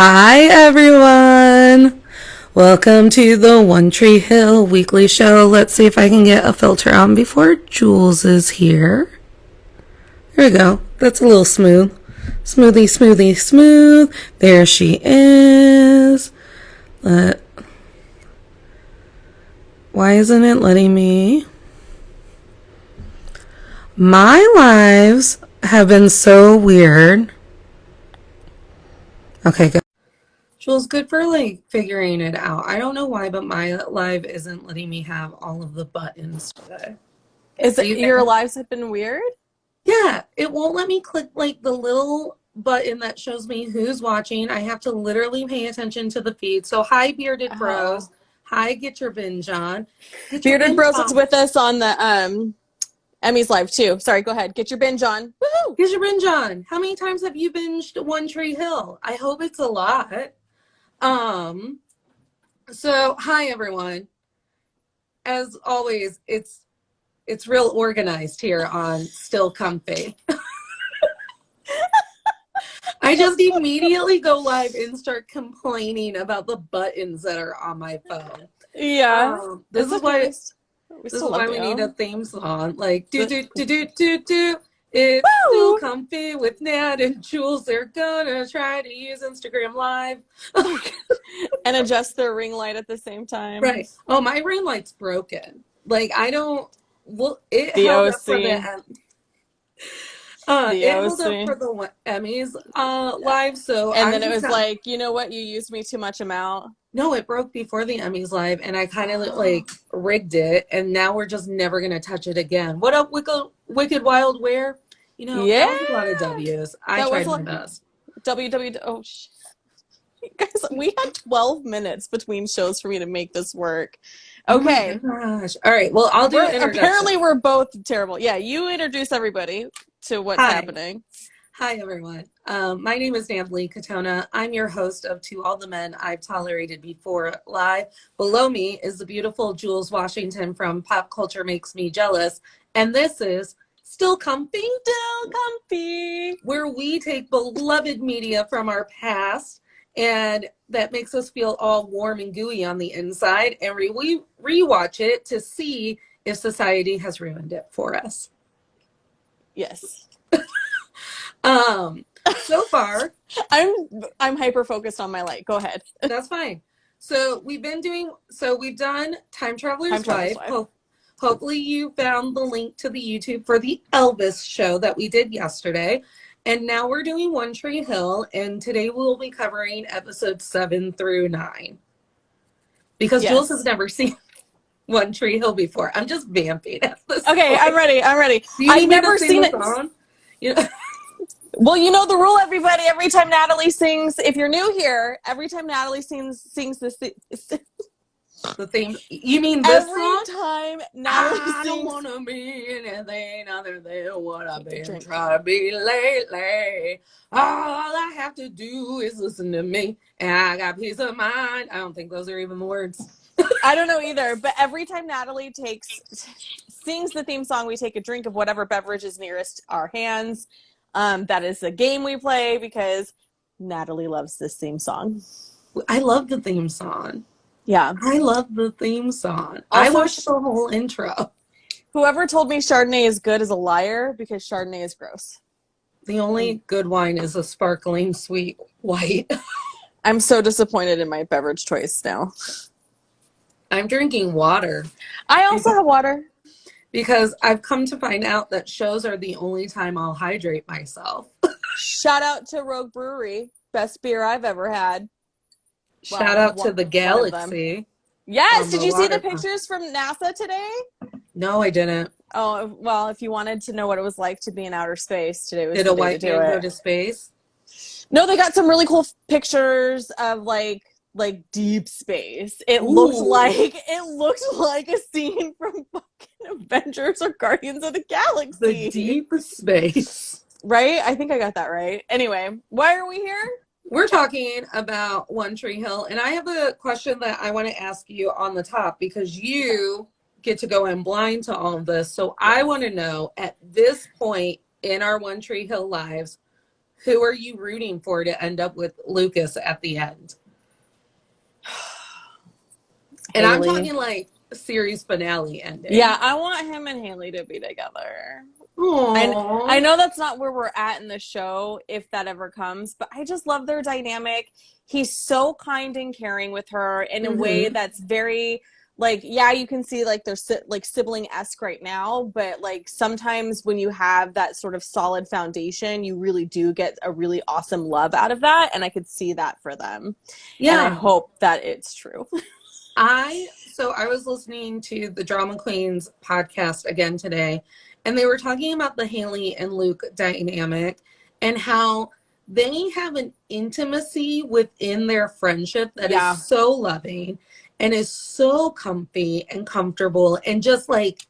Hi, everyone. Welcome to the One Tree Hill weekly show. Let's see if I can get a filter on before Jules is here. There we go. That's a little smooth. Smoothie, smoothie, smooth. There she is. Why isn't it letting me? My lives have been so weird. Okay, good. Jules, good for figuring it out. I don't know why, but my live isn't letting me have all of the buttons today. Is Are it you your there? lives have been weird? Yeah, it won't let me click the little button that shows me who's watching. I have to literally pay attention to the feed. So hi, Bearded Oh. Bros. Hi, get your binge on. Get your Bearded binge Bros is on. with us on the Emmy's live too. Sorry, go ahead. Get your binge on. Woohoo! Get your binge on. How many times have you binged One Tree Hill? I hope it's a lot. Um, so hi everyone. As always, it's real organized here on Still Comfy. I just immediately go live and start complaining about the buttons that are on my phone. Yeah. This It's is okay. why We this still is love why we need a you. theme song. Like do do do do do do. It's Still Woo! Comfy with Nat and Jules. They're gonna try to use Instagram Live. And adjust their ring light at the same time. Right. Oh, my ring light's broken. Like I don't. Well, it The held up for OC. The it held up OC. for the Emmys live, so And I'm then it just was like, you know what? You used me too much amount. no, it broke before the Emmys live, and I kind of Oh. rigged it, and now we're just never gonna touch it again. What up, Wicked Wild Wear? You know Yeah. that was a lot of W's. I That was tried my like best. WW. Oh, guys, we had 12 minutes between shows for me to make this work. Oh my Okay. gosh! All right, well I'll do introduction. We're both terrible. Yeah, you introduce everybody to what's Hi, happening. hi everyone. My name is Natalie Katona. I'm your host of To All the Men I've Tolerated Before Live. Below me is the beautiful Jules Washington from Pop Culture Makes Me Jealous, and this is Still Comfy, Still comfy. where we take beloved media from our past and that makes us feel all warm and gooey on the inside, and we rewatch it to see if society has ruined it for us. Yes. So far, I'm I'm hyper focused on my light. Go ahead. that's fine. So we've done Time Time Traveler's Traveler's Wife. Wife. Hopefully you found the link to the YouTube for the Elvis show that we did yesterday. And now we're doing One Tree Hill, and today we'll be covering episodes 7 through 9. Because Jules has Yes. never seen One Tree Hill before. I'm just vamping at this Okay, I'm point. ready. I'm ready. Do you I've need me to never sing seen the it. song? You know, Well, you know the rule, everybody. Every time Natalie sings, if you're new here, every time Natalie sings this, the theme. You mean this every song? time Natalie I don't sings, want to be anything other than what I've take a been drink. trying to be lately. All I have to do is listen to me, and I got peace of mind. I don't think those are even the words. I don't know either, but every time Natalie sings the theme song, we take a drink of whatever beverage is nearest our hands. That is a game we play because Natalie loves this theme song. I love the theme song. Yeah. I love the theme song. I Also, watched the whole intro. whoever told me Chardonnay is good is a liar because Chardonnay is gross. The only good wine is a sparkling sweet white. I'm so disappointed in my beverage choice now. I'm drinking water I also have water. because I've come to find out that shows are the only time I'll hydrate myself. Shout out to Rogue Brewery. Best beer I've ever had. Shout Well, out to the one of them. galaxy Yes, on did the you see the waterfront. pictures from NASA today? No, I didn't. Oh, well, if you wanted to know what it was like to be in outer space, today was Did the a day to white do man go it. to space? No, they got some really cool pictures of like deep space. Ooh, It looked like a scene from fucking Avengers or Guardians of the the Galaxy. deep space. Right? I think I got that right. Anyway, why are we here? We're talking about One Tree Hill, and I have a question that I want to ask you on the top because you get to go in blind to all of this. So I Yes. want to know at this point in our One Tree Hill lives, who are you rooting for to end up with Lucas at the end? And I'm Haley. talking like series finale ending. Yeah, I want him and Haley to be together. Aww. I know that's not where we're at in the show, if that ever comes, but I just love their dynamic. He's so kind and caring with her in a way that's very, like, yeah, you can see like they're like sibling-esque right now, but like sometimes when you have that sort of solid foundation, you really do get a really awesome love out of that, and I could see that for them. Yeah. And I hope that it's true. So I was listening to the Drama Queens podcast again today, and they were talking about the Haley and Luke dynamic and how they have an intimacy within their friendship that is so loving and is so comfy and comfortable and just like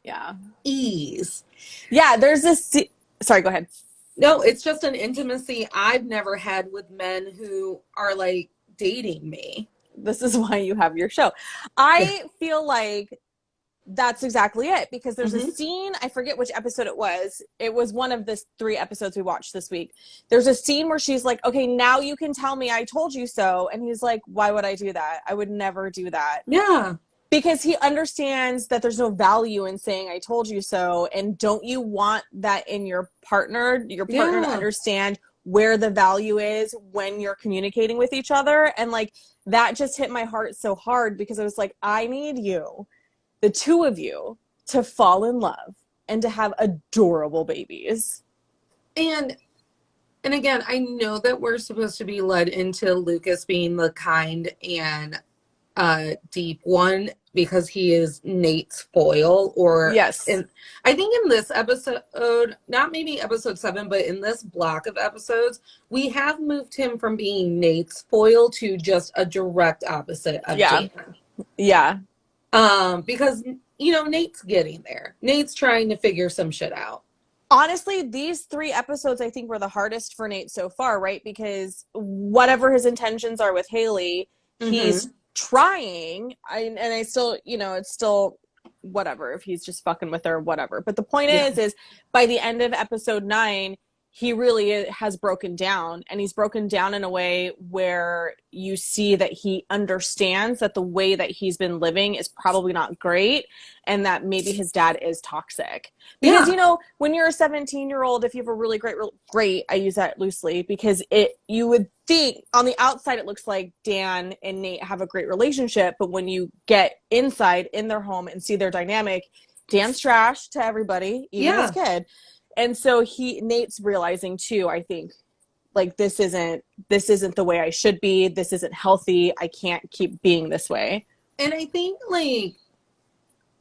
ease. Yeah, there's this. Sorry, go ahead. No, it's just an intimacy I've never had with men who are like dating me. This is why you have your show. I feel like that's exactly it, because there's a scene, I forget which episode it was. It was one of the 3 episodes we watched this week. There's a scene where she's like, okay, now you can tell me I told you so. And he's like, why would I do that? I would never do that. Yeah. Because he understands that there's no value in saying I told you so. And don't you want that in your partner to understand where the value is when you're communicating with each other? And like, that just hit my heart so hard, because I was like, I need you, the 2 of you, to fall in love and to have adorable babies. And again, I know that we're supposed to be led into Lucas being the kind and deep one because he is Nate's foil, or yes. And I think in this episode, not maybe episode 7, but in this block of episodes, we have moved him from being Nate's foil to just a direct opposite of Jaden. Yeah. Because, you know, Nate's getting there. Nate's trying to figure some shit out. Honestly, these 3 episodes I think were the hardest for Nate so far, right? Because whatever his intentions are with Haley, he's trying, and I still, you know, it's still whatever if he's just fucking with her, whatever. But the point is by the end of episode 9, he really has broken down, and he's broken down in a way where you see that he understands that the way that he's been living is probably not great, and that maybe his dad is toxic. Because, you know, when you're a 17-year-old, if you have a really great, I use that loosely, because you would think on the outside it looks like Dan and Nate have a great relationship, but when you get inside in their home and see their dynamic, Dan's trash to everybody, even his kid. And so Nate's realizing too, I think, like, this isn't the way I should be. This isn't healthy. I can't keep being this way. And I think, like,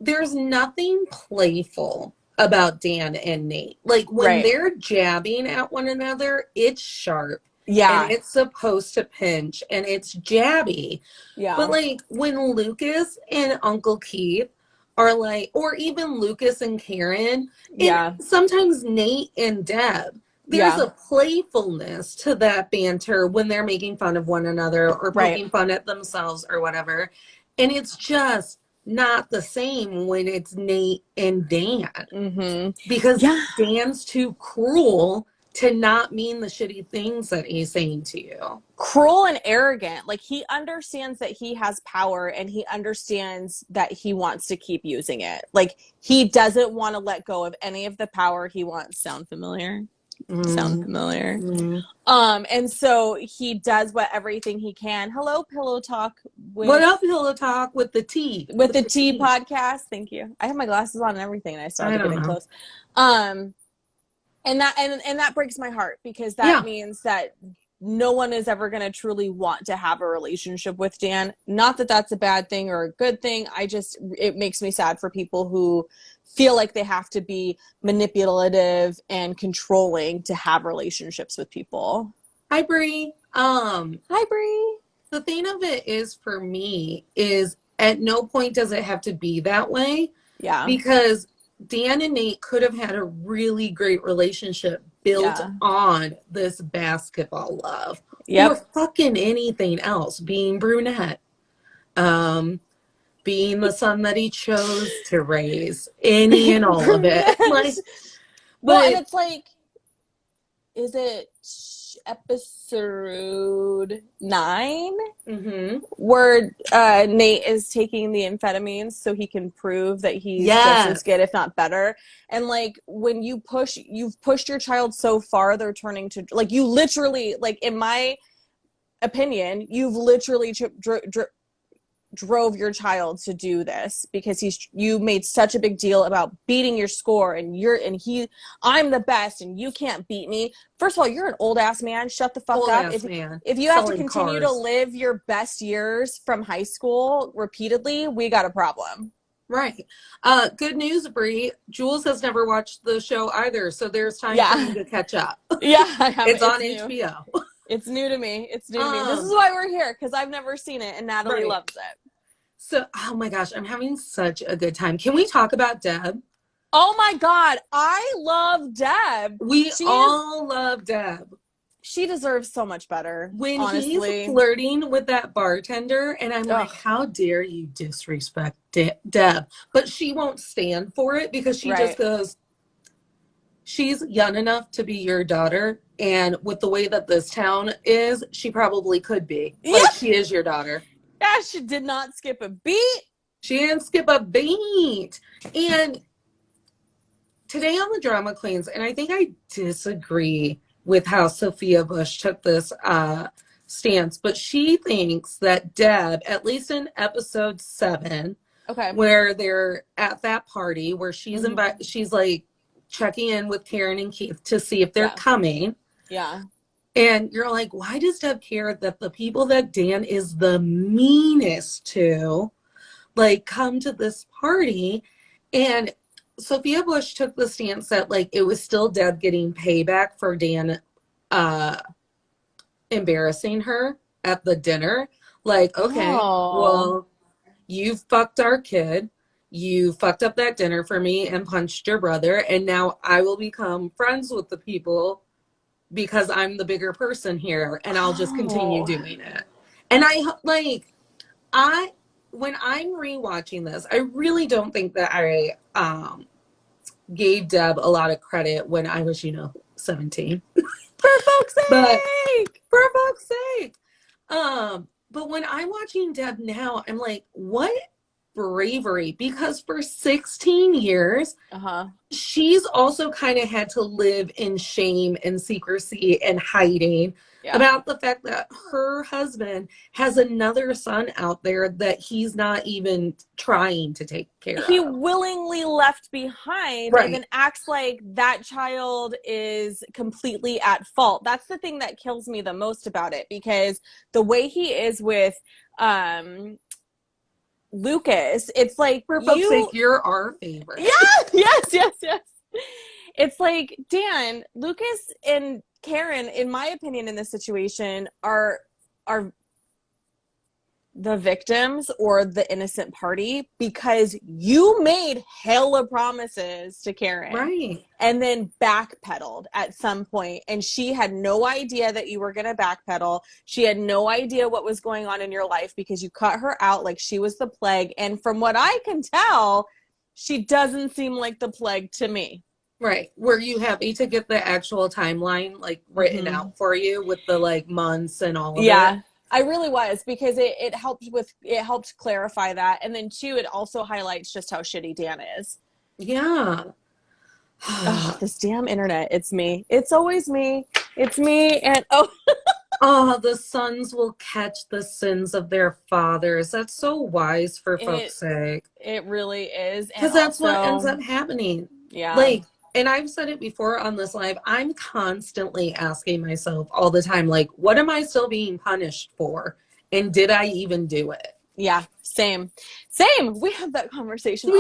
there's nothing playful about Dan and Nate. Like, when they're jabbing at one another, it's sharp. Yeah. And it's supposed to pinch, and it's jabby. Yeah. But, like, when Lucas and Uncle Keith are like, or even Lucas and Karen, and sometimes Nate and Deb, there's a playfulness to that banter when they're making fun of one another or poking fun at themselves or whatever. And it's just not the same when it's Nate and Dan. Because Dan's too cruel to not mean the shitty things that he's saying to you. Cruel and arrogant. Like, he understands that he has power, and he understands that he wants to keep using it. Like, he doesn't want to let go of any of the power he wants. Sound familiar? Sound familiar? And so he does everything he can. Hello, Pillow Talk. What up, Pillow Talk with the T? With the T podcast. Thank you. I have my glasses on and everything, and I started getting close. And that breaks my heart, because that means that no one is ever going to truly want to have a relationship with Dan. Not that that's a bad thing or a good thing. It makes me sad for people who feel like they have to be manipulative and controlling to have relationships with people. Hi, Bree. Hi, Bree. The thing of it is, for me, is at no point does it have to be that way. Yeah. Because Dan and Nate could have had a really great relationship built on this basketball love. Or fucking anything else. Being brunette. Being the son that he chose to raise. Any and all of it. Like, well, and it's like, is episode 9, Mm-hmm. where Nate is taking the amphetamines so he can prove that he's just as good, if not better. And like when you've pushed your child so far, they're turning to like you literally, like in my opinion, you've literally drove your child to do this because you made such a big deal about beating your score and I'm the best and you can't beat me. First of all, you're an old ass man. Shut the fuck up. If you have to continue to live your best years from high school repeatedly, we got a problem. Right. Good news, Bree. Jules has never watched the show either, so there's time for you to catch up. Yeah, I have. It's on HBO. It's new to me. This is why we're here, because I've never seen it, and Natalie loves it. So, oh my gosh, I'm having such a good time. Can we talk about Deb? Oh my God, I love Deb. We all love Deb. She deserves so much better. When honestly. He's flirting with that bartender, and I'm like, how dare you disrespect Deb? But she won't stand for it because she just goes, she's young enough to be your daughter. And with the way that this town is, she probably could be. Like, she is your daughter. Yeah, she did not skip a beat. She didn't skip a beat. And today on the Drama Queens, and I think I disagree with how Sophia Bush took this stance, but she thinks that Deb, at least in episode 7, where they're at that party where she's she's like checking in with Karen and Keith to see if they're coming. Yeah. And you're like, why does Deb care that the people that Dan is the meanest to, like, come to this party? And Sophia Bush took the stance that, like, it was still Deb getting payback for Dan embarrassing her at the dinner. Like, okay, well, you fucked our kid. You fucked up that dinner for me and punched your brother. And now I will become friends with the people because I'm the bigger person here, and I'll just continue doing it. And when I'm rewatching this, I really don't think that I gave Deb a lot of credit when I was, 17. For folks' sake! For folks' sake! But when I'm watching Deb now, I'm like, what bravery, because for 16 years she's also kind of had to live in shame and secrecy and hiding about the fact that her husband has another son out there that he's not even trying to take care of. He willingly left behind and then acts like that child is completely at fault. That's the thing that kills me the most about it, because the way he is with Lucas, it's like, for folks' sake, you're our favorite. Yes. It's like, Dan, Lucas and Karen, in my opinion, in this situation, are the victims or the innocent party, because you made hella promises to Karen and then backpedaled at some point, and she had no idea that you were going to backpedal. She had no idea what was going on in your life because you cut her out like she was the plague, and from what I can tell, she doesn't seem like the plague to me. Right. Were you happy to get the actual timeline like written out for you with the like months and all of it? I really was, because it helped clarify that. And then too, it also highlights just how shitty Dan is. Yeah. This damn internet. It's me. It's always me. It's me. And the sons will catch the sins of their fathers. That's so wise for folks' sake. It really is. Because that's what ends up happening. Yeah. Like, and I've said it before on this live, I'm constantly asking myself all the time, like, what am I still being punished for? And did I even do it? Yeah, same. We have that conversation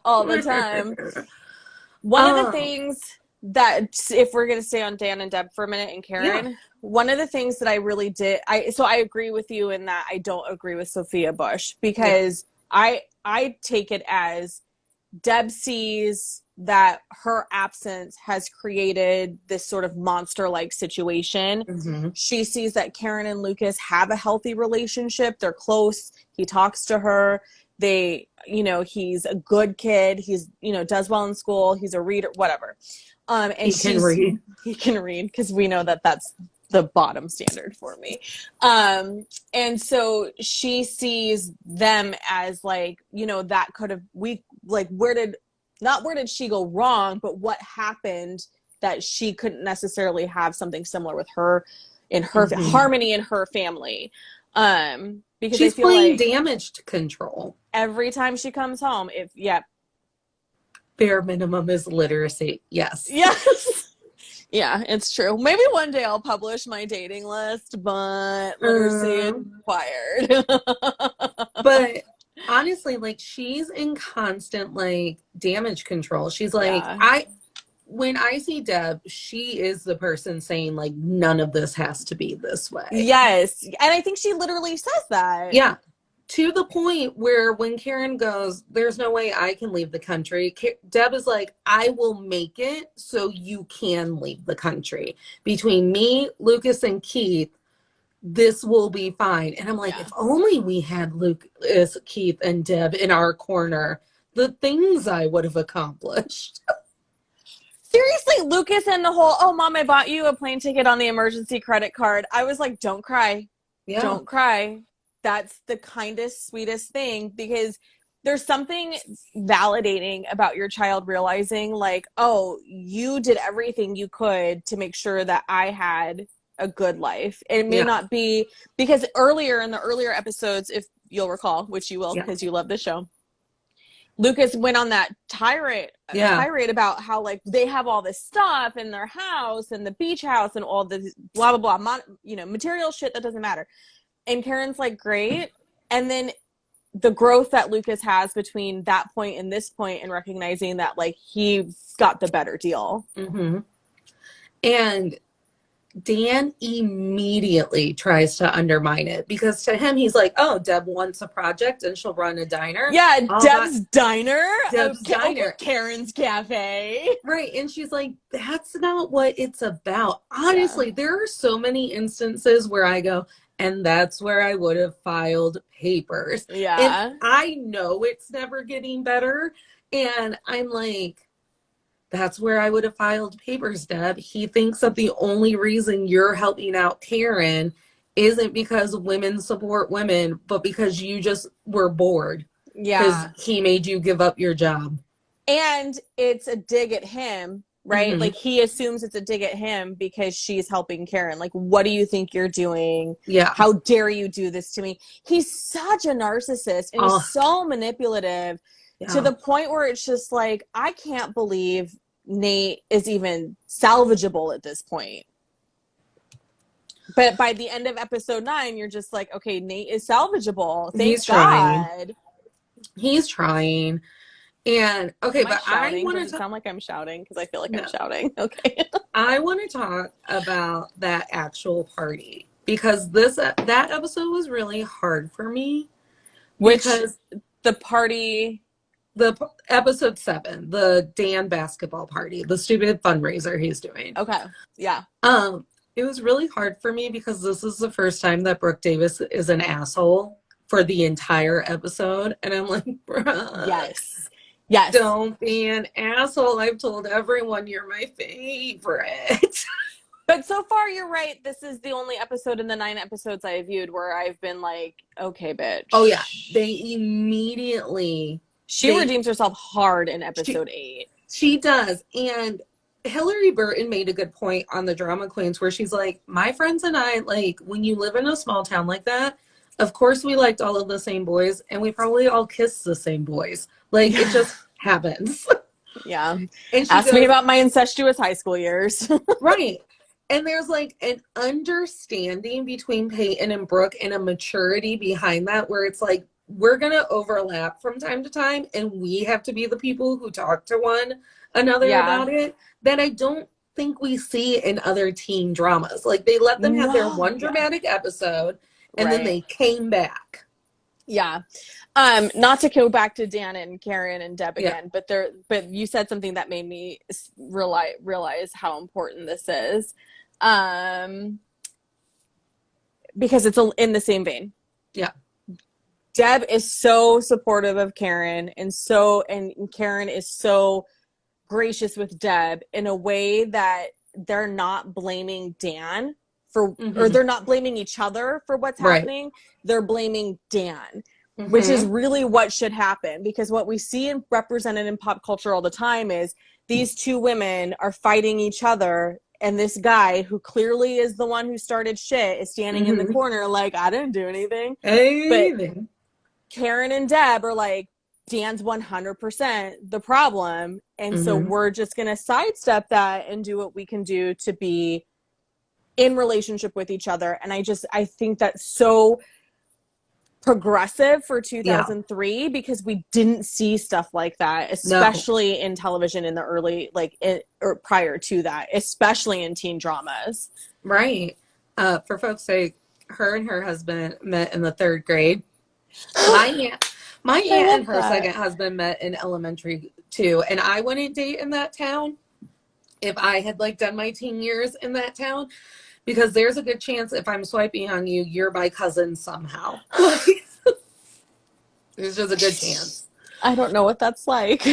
all the time. One of the things that, if we're going to stay on Dan and Deb for a minute and Karen, one of the things that I really did, so I agree with you in that I don't agree with Sophia Bush, because I take it as Deb sees that her absence has created this sort of monster-like situation. She sees that Karen and Lucas have a healthy relationship. They're close. He talks to her. They, he's a good kid. He's, does well in school. He's a reader, whatever. And he can read, because we know that that's the bottom standard for me. And so she sees them as like, you know, that could have, where did she go wrong, but what happened that she couldn't necessarily have something similar with her in her harmony in her family. Because she's I feel playing like damage control every time she comes home, bare minimum is literacy. Yes. Yeah, it's true. Maybe one day I'll publish my dating list, but literacy required. But honestly, like, she's in constant like damage control. She's like, when I see Deb, she is the person saying like, none of this has to be this way. Yes. And I think she literally says that. Yeah. To the point where when Karen goes, there's no way I can leave the country, Deb is like, I will make it so you can leave the country. Between me, Lucas, and Keith, this will be fine. And I'm like, if only we had Lucas, Keith, and Deb in our corner, the things I would have accomplished. Seriously, Lucas and the whole, oh, Mom, I bought you a plane ticket on the emergency credit card. I was like, don't cry. Yeah. Don't cry. That's the kindest, sweetest thing, because there's something validating about your child realizing like, oh, you did everything you could to make sure that I had a good life. And it may not be, because earlier in the earlier episodes, if you'll recall, which you will because you love the show, Lucas went on that tirade about how like they have all this stuff in their house and the beach house and all this blah blah blah, material shit that doesn't matter. And Karen's like, great. And then the growth that Lucas has between that point and this point, and recognizing that like he got the better deal. And Dan immediately tries to undermine it, because to him, he's like, oh, Deb wants a project and she'll run a diner. Yeah, Deb's Diner. Deb's Diner. Karen's Cafe. Right. And she's like, that's not what it's about. Honestly, there are so many instances where I go, and that's where I would have filed papers. Yeah. And I know it's never getting better. And I'm like, that's where I would have filed papers, Deb. He thinks that the only reason you're helping out Karen isn't because women support women, but because you just were bored. Yeah. Because he made you give up your job. And it's a dig at him, right? Like, he assumes it's a dig at him because she's helping Karen. Like, what do you think you're doing? Yeah. How dare you do this to me? He's such a narcissist, and he's so manipulative to the point where it's just like, I can't believe Nate is even salvageable at this point. But by the end of episode 9, you're just like, okay, Nate is salvageable. Thank God. He's trying. And okay, but I want to sound like I'm shouting, because I feel like I'm shouting. Okay. I want to talk about that actual party, because that episode was really hard for me. Because the party, episode 7, the Dan basketball party, the stupid fundraiser he's doing. Okay. Yeah. It was really hard for me because this is the first time that Brooke Davis is an asshole for the entire episode, and I'm like, bruh. Yes. Don't be an asshole. I've told everyone you're my favorite. But so far, you're right. This is the only episode in the 9 episodes I viewed where I've been like, okay, bitch. Oh, yeah. They immediately... She redeems herself hard in episode 8. She does. And Hillary Burton made a good point on the Drama Queens, where she's like, my friends and I, like, when you live in a small town like that, of course we liked all of the same boys, and we probably all kissed the same boys. Like, it just happens. Yeah. And ask me about my incestuous high school years. Right. And there's like an understanding between Peyton and Brooke, and a maturity behind that, where it's like, we're going to overlap from time to time, and we have to be the people who talk to one another about it, that I don't think we see in other teen dramas. Like, they let them have their one dramatic episode, and then they came back. Yeah. Not to go back to Dan and Karen and Deb again, but you said something that made me realize how important this is. Because it's in the same vein. Yeah. Deb is so supportive of Karen, and Karen is so gracious with Deb in a way that they're not blaming Dan or they're not blaming each other for what's happening. They're blaming Dan, which is really what should happen, because what we see and represented in pop culture all the time is these two women are fighting each other, and this guy who clearly is the one who started shit is standing in the corner like, I didn't do anything. But Karen and Deb are like, Dan's 100% the problem, and so we're just going to sidestep that and do what we can do to be in relationship with each other. And I think that's so progressive for 2003 because we didn't see stuff like that, especially in television in the early, or prior to that, especially in teen dramas. Right. For folks' sake, her and her husband met in the 3rd grade. My aunt and her second husband met in elementary too, and I wouldn't date in that town if I had done my teen years in that town, because there's a good chance if I'm swiping on you, you're my cousin somehow. There's just a good chance. I don't know what that's like.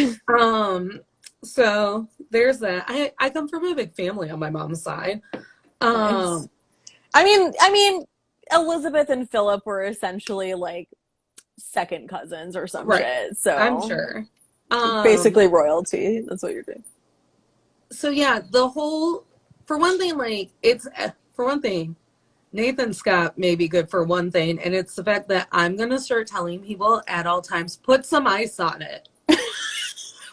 So there's that. I come from a big family on my mom's side. Nice. I mean, Elizabeth and Philip were essentially second cousins or some shit. So I'm sure. Basically royalty. That's what you're doing. So yeah, for one thing, Nathan Scott may be good for one thing, and it's the fact that I'm gonna start telling people at all times, put some ice on it.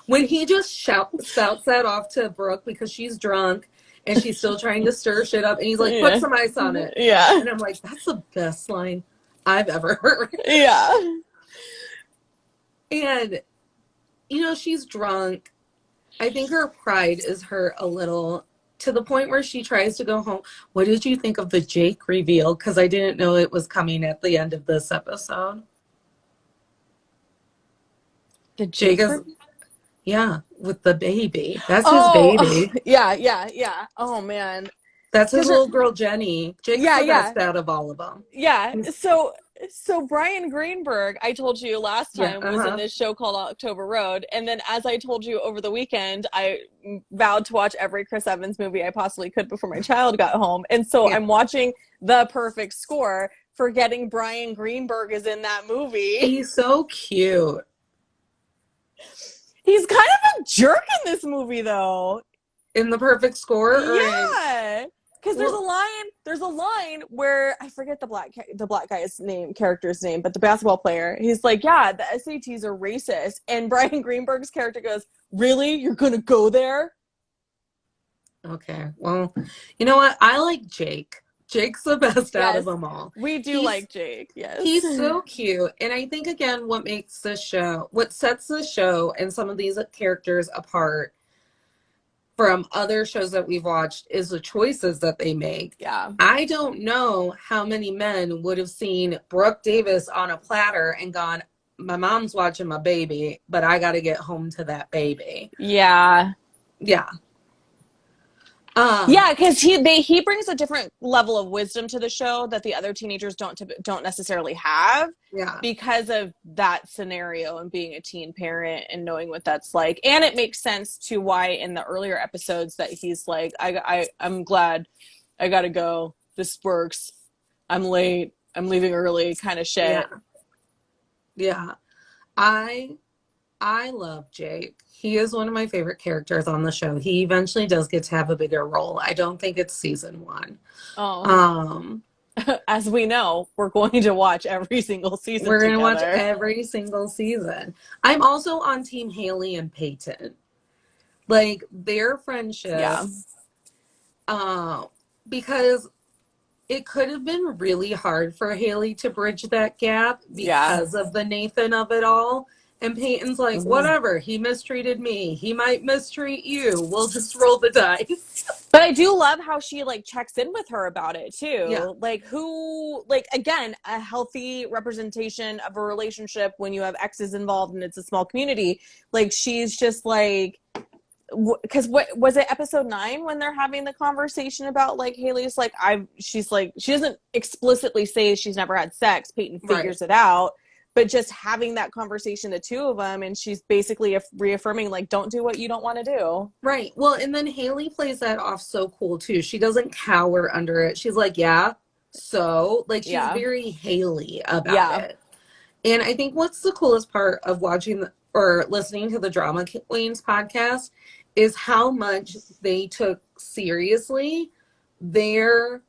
When he just shouts that off to Brooke because she's drunk and she's still trying to stir shit up, and he's like, put some ice on it. Yeah. And I'm like, that's the best line I've ever heard. Yeah. And, she's drunk. I think her pride is hurt a little, to the point where she tries to go home. What did you think of the Jake reveal? Because I didn't know it was coming at the end of this episode. The Jake with the baby. That's his baby. Yeah. Oh, man. That's his little girl, Jenny. Jake's the best out of all of them. Yeah. So Brian Greenberg, I told you last time, was in this show called October Road. And then, as I told you over the weekend, I vowed to watch every Chris Evans movie I possibly could before my child got home. And so I'm watching The Perfect Score, forgetting Brian Greenberg is in that movie. He's so cute. He's kind of a jerk in this movie, though. In The Perfect Score? Yeah. Because there's a line where I forget the black guy's character's name, but the basketball player, he's like, yeah, the SATs are racist. And Brian Greenberg's character goes, really? You're going to go there? Okay. Well, you know what? I like Jake. Jake's the best out of them all. We do like Jake, yes. He's so cute. And I think, again, what sets the show and some of these characters apart from other shows that we've watched is the choices that they make. Yeah. I don't know how many men would have seen Brooke Davis on a platter and gone, my mom's watching my baby, but I got to get home to that baby. Yeah. Yeah. Because he brings a different level of wisdom to the show that the other teenagers don't necessarily have. Yeah. Because of that scenario and being a teen parent and knowing what that's like. And it makes sense to why in the earlier episodes that he's like, I'm glad I gotta go. This works. I'm late. I'm leaving early kind of shit. Yeah. I love Jake. He is one of my favorite characters on the show. He eventually does get to have a bigger role. I don't think it's season 1. Oh. As we know, we're going to watch every single season. We're going to watch every single season. I'm also on Team Haley and Peyton. Their friendship. Yeah. Because it could have been really hard for Haley to bridge that gap because of the Nathan of it all. And Peyton's like, whatever, he mistreated me. He might mistreat you. We'll just roll the dice. But I do love how she, checks in with her about it, too. Yeah. Again, a healthy representation of a relationship when you have exes involved and it's a small community. She's just because what was it, episode 9 when they're having the conversation about Haley's she doesn't explicitly say she's never had sex. Peyton figures it out. but just having that conversation, the two of them, and she's basically reaffirming, like, don't do what you don't want to do. Right. Well, and then Haley plays that off so cool too. She doesn't cower under it. She's like, yeah, so like she's Yeah. very Haley about Yeah. it. And I think what's the coolest part of watching or listening to the Drama Queens podcast is how much they took seriously their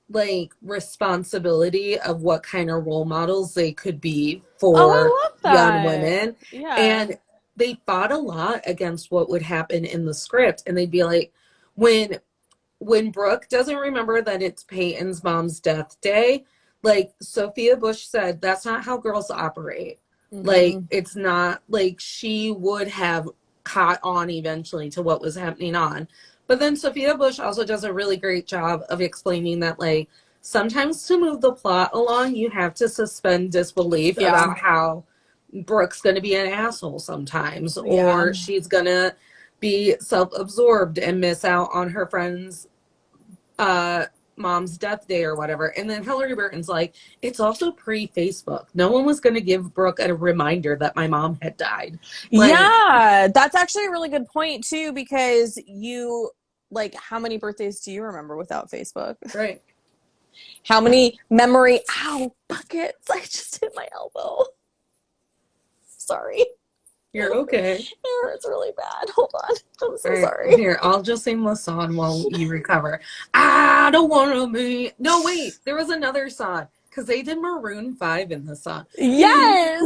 like responsibility of what kind of role models they could be Oh, for I love young that. women. Yeah. And they fought a lot against what would happen in the script. And they'd be like, when Brooke doesn't remember that it's Peyton's mom's death day, like Sophia Bush said, that's not how girls operate. Like, it's not like she would have caught on eventually to what was happening on. But then Sophia Bush also does a really great job of explaining that, like, sometimes to move the plot along, you have to suspend disbelief Yeah. about how Brooke's going to be an asshole sometimes, Yeah. or she's going to be self-absorbed and miss out on her friend's mom's death day or whatever. And then Hillary Burton's like, it's also pre-Facebook. No one was going to give Brooke a reminder that my mom had died. Like, yeah, that's actually a really good point too, because you, like, how many birthdays do you remember without Facebook? right. How many memory, ow, buckets, I just hit my elbow. Sorry. You're okay. It hurts really bad. Hold on. I'm so All right, sorry. here, I'll just sing the song while you recover. I don't want to be. No, wait, there was another song because they did Maroon 5 in the song. Yes.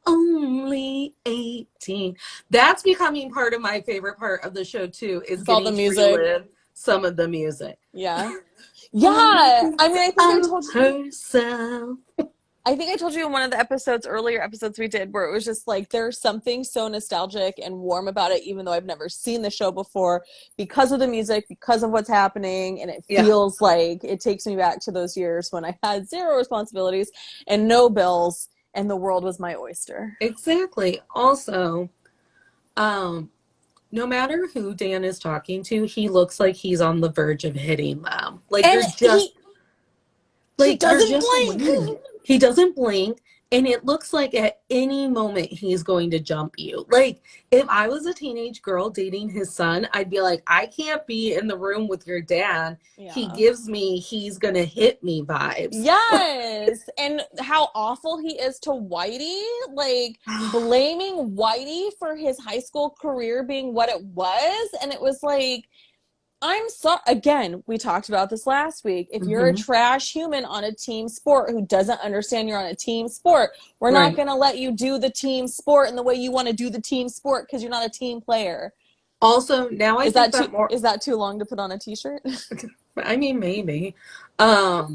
Only 18. That's becoming part of my favorite part of the show too. Is It's all getting the to music. relive some of the music. Yeah. Yeah. I mean, I think I told you. Herself. I think I told you in one of the earlier episodes we did, where it was just like there's something so nostalgic and warm about it, even though I've never seen the show before, because of the music, because of what's happening, and it feels like it takes me back to those years when I had zero responsibilities and no bills, and the world was my oyster. Exactly. Also, no matter who Dan is talking to, he looks like he's on the verge of hitting them. Like, And they're just he doesn't blink. Weird. He doesn't blink, and it looks like at any moment he's going to jump you. Like, if I was a teenage girl dating his son, I'd be like, I can't be in the room with your dad. Yeah. He gives me he's gonna hit me vibes. Yes. And how awful he is to Whitey, like blaming Whitey for his high school career being what it was. And it was like, again, we talked about this last week. If you're a trash human on a team sport who doesn't understand you're on a team sport, we're not going to let you do the team sport in the way you want to do the team sport because you're not a team player. Also, now I think that more... Is that too long to put on a t-shirt? I mean, maybe. I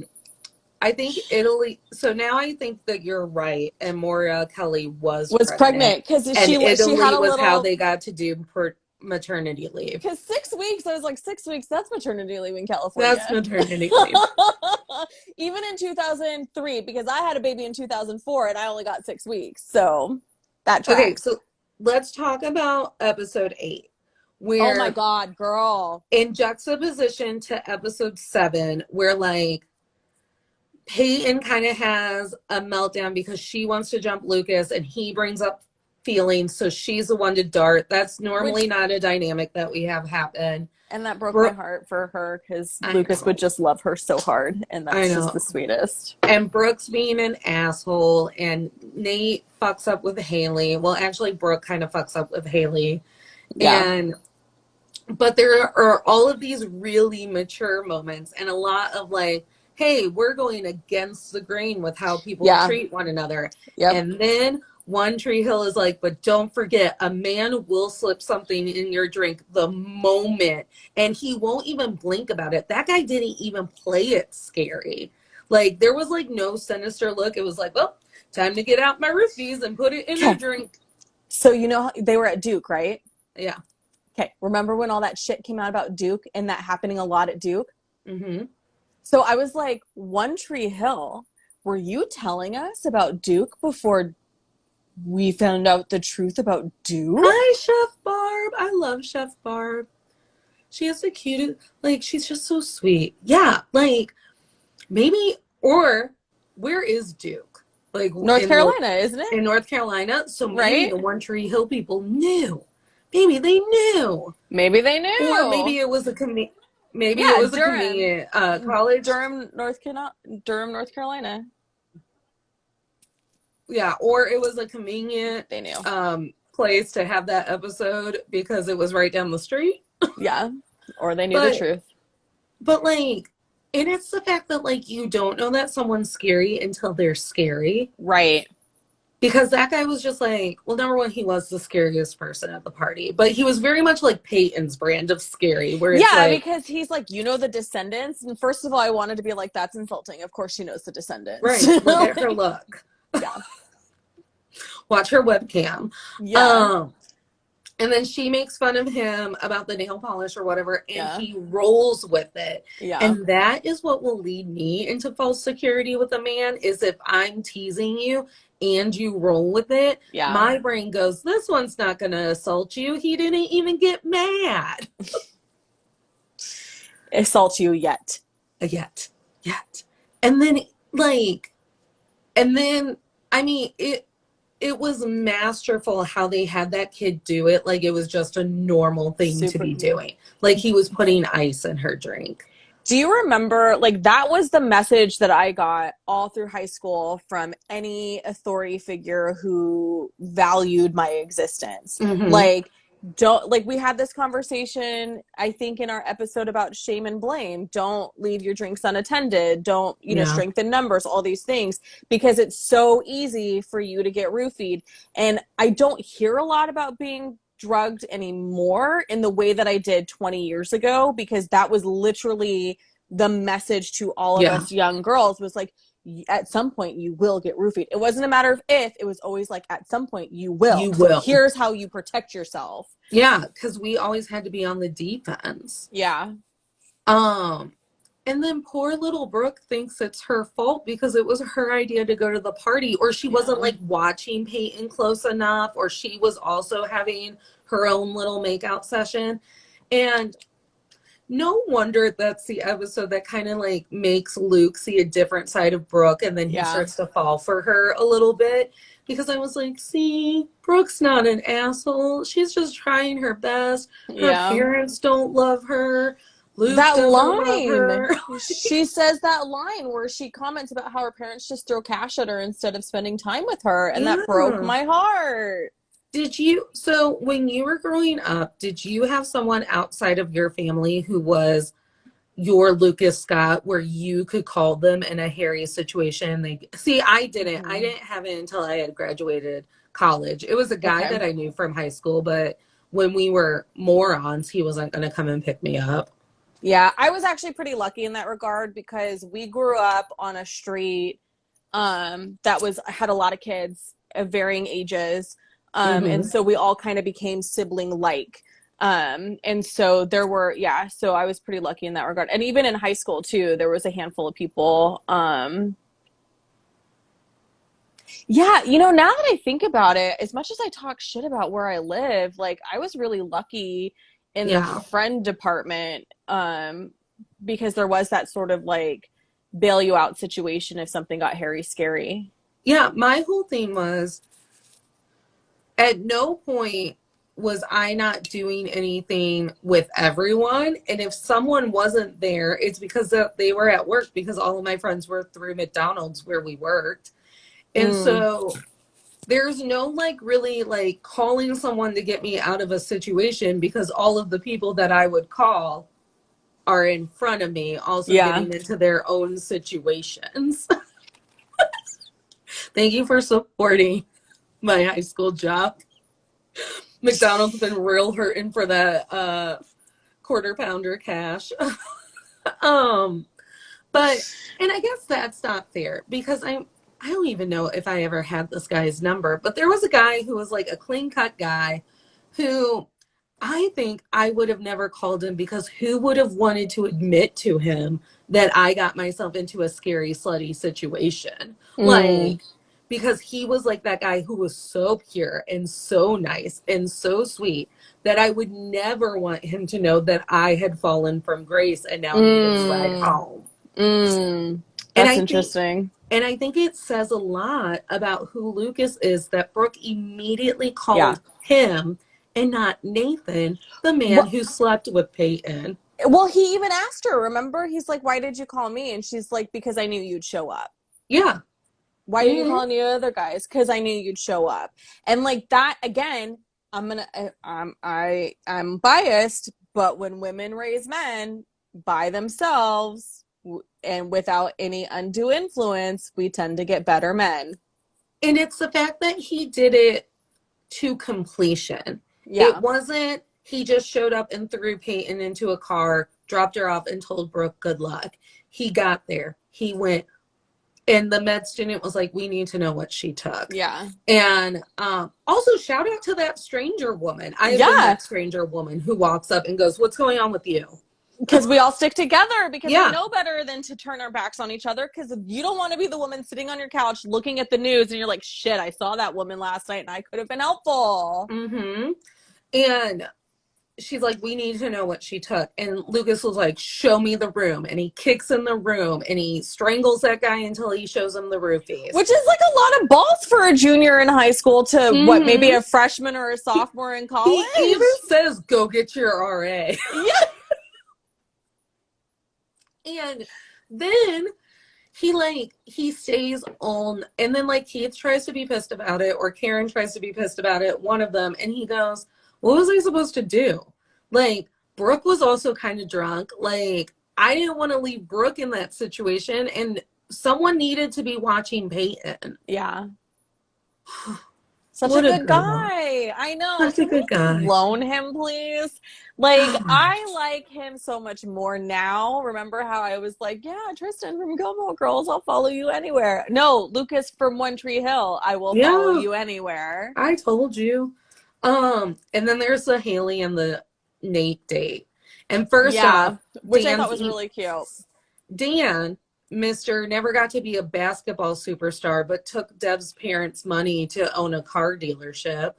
think Italy... So now I think that you're right, and Moira Kelly was pregnant. Because Italy she had a was little... how they got to do maternity leave. Because 6 weeks, I was like, 6 weeks, that's maternity leave in California. That's maternity leave. Even in 2003, because I had a baby in 2004 and I only got 6 weeks. So that tracks. Okay, so let's talk about episode 8. Where, oh my God, girl. In juxtaposition to episode 7, where like Peyton kind of has a meltdown because she wants to jump Lucas and he brings up feelings, so she's the one to dart. That's normally not a dynamic that we have happen. And that broke my heart for her because Lucas would just love her so hard, and that's just the sweetest. And Brooke's being an asshole, and Nate fucks up with Haley. Well, actually, Brooke kind of fucks up with Haley. Yeah. But there are all of these really mature moments and a lot of like, hey, we're going against the grain with how people treat one another. Yep. And then One Tree Hill is like, but don't forget, a man will slip something in your drink the moment, and he won't even blink about it. That guy didn't even play it scary. Like, there was like no sinister look. It was like, well, time to get out my roofies and put it in your drink. So, you know, they were at Duke, right? Yeah. Okay. Remember when all that shit came out about Duke and that happening a lot at Duke? Mm-hmm. So I was like, One Tree Hill, were you telling us about Duke before we found out the truth about Duke? Hi, Chef Barb. I love Chef Barb. She has the cutest, like, she's just so sweet. Yeah, like, maybe, or where is Duke? like North Carolina, isn't it? in North Carolina. So maybe Right? the One Tree Hill people knew. Maybe they knew. Maybe they Or knew. maybe it was a Yeah, convenient college. Durham, North Carolina. Yeah, or it was a convenient They knew. place to have that episode because it was right down the street. Yeah. Or they knew the But truth. like, and it's the fact that like you don't know that someone's scary until they're scary. Right. Because that guy was just like, well, number one, he was the scariest person at the party, but he was very much like Peyton's brand of scary, where it's Yeah, like, because he's like, you know, the Descendants. And first of all, I wanted to be like, that's insulting. Of course she knows the Descendants. right, look at her look. Yeah. Watch her webcam. Yeah. And then she makes fun of him about the nail polish or whatever, and Yeah. he rolls with it. Yeah. And that is what will lead me into false security with a man, is if I'm teasing you and you roll with it, Yeah. my brain goes, this one's not going to assault you. He didn't even get mad. Assault you yet. Yet. And then, I mean, it was masterful how they had that kid do it. Like it was just a normal thing to be doing. Like he was putting ice in her drink. Do you remember, like, that was the message that I got all through high school from any authority figure who valued my existence. Mm-hmm. Like, we had this conversation, I think, in our episode about shame and blame. Don't leave your drinks unattended. Don't, strengthen numbers, all these things, because it's so easy for you to get roofied. And I don't hear a lot about being drugged anymore in the way that I did 20 years ago, because that was literally the message to all of us young girls, was like, at some point you will get roofied. It wasn't a matter of if, it was always like, at some point you will. So here's how you protect yourself. Yeah, because we always had to be on the defense. Yeah. And then poor little Brooke thinks it's her fault because it was her idea to go to the party, or she wasn't like watching Peyton close enough, or she was also having her own little makeout session. And no wonder that's the episode that kind of like makes Luke see a different side of Brooke, and then he starts to fall for her a little bit, because I was like, see, Brooke's not an asshole. She's just trying her best. Her parents don't love her. Luke that line, she says that line where she comments about how her parents just throw cash at her instead of spending time with her, and that broke my heart. So when you were growing up, did you have someone outside of your family who was your Lucas Scott, where you could call them in a hairy situation? I didn't have it until I had graduated college. It was a guy that I knew from high school, but when we were morons, he wasn't going to come and pick me up. Yeah, I was actually pretty lucky in that regard, because we grew up on a street that had a lot of kids of varying ages. And so we all kind of became sibling-like. And so so I was pretty lucky in that regard. And even in high school too, there was a handful of people. Now that I think about it, as much as I talk shit about where I live, like, I was really lucky in the friend department, because there was that sort of like bail you out situation if something got hairy scary. Yeah, my whole thing was, at no point was I not doing anything with everyone. And if someone wasn't there, it's because they were at work, because all of my friends were through McDonald's where we worked. And so there's no like really like calling someone to get me out of a situation, because all of the people that I would call are in front of me also getting into their own situations. Thank you for supporting my high school job. McDonald's been real hurting for that quarter pounder cash. But, and I guess that's not fair, because I don't even know if I ever had this guy's number, but there was a guy who was like a clean cut guy who I think I would have never called him, because who would have wanted to admit to him that I got myself into a scary, slutty situation? Like, because he was like that guy who was so pure and so nice and so sweet that I would never want him to know that I had fallen from grace and now needed to ride home. That's interesting. And I think it says a lot about who Lucas is that Brooke immediately Yeah. called him and not Nathan, the man Well, who slept with Peyton. well, he even asked her, remember? He's like, why did you call me? And she's like, because I knew you'd show up. Yeah. Why didn't you Mm-hmm. call any other guys? Because I knew you'd show up. And like that again, I'm biased, but when women raise men by themselves and without any undue influence, we tend to get better men. And it's the fact that he did it to completion. It Yeah. wasn't he just showed up and threw Peyton into a car, dropped her off, and told Brooke good luck. He got there. He went, and the med student was like, we need to know what she took. Yeah. And also shout out to that stranger woman. I have been Yeah. that stranger woman who walks up and goes, what's going on with you? Because we all stick together because Yeah. we know better than to turn our backs on each other, because you don't want to be the woman sitting on your couch looking at the news and you're like, shit, I saw that woman last night and I could have been helpful. Mm-hmm. And she's like, we need to know what she took. And Lucas was like, show me the room. And he kicks in the room and he strangles that guy until he shows him the roofies. Which is like a lot of balls for a junior in high school to what, maybe Mm-hmm. a freshman or a sophomore in college? He even says, go get your RA. Yeah. And then he stays on, and then like Keith tries to be pissed about it, or Karen tries to be pissed about it, one of them, and he goes, what was I supposed to do? Like, Brooke was also kind of drunk. Like, I didn't want to leave Brooke in that situation, and someone needed to be watching Peyton. Yeah. Such What a a good girl. guy. I know. Such a Can we good guy. clone him, please? Like, I like him so much more now. Remember how I was like, yeah, Tristan from Gilmore Girls, I'll follow you anywhere. No, Lucas from One Tree Hill, I will follow Yeah, you anywhere. I told you. And then there's the Haley and the Nate date. And first Yeah, off, which I thought was really cute. Dan, Mr. never got to be a basketball superstar, but took Dev's parents' money to own a car dealership,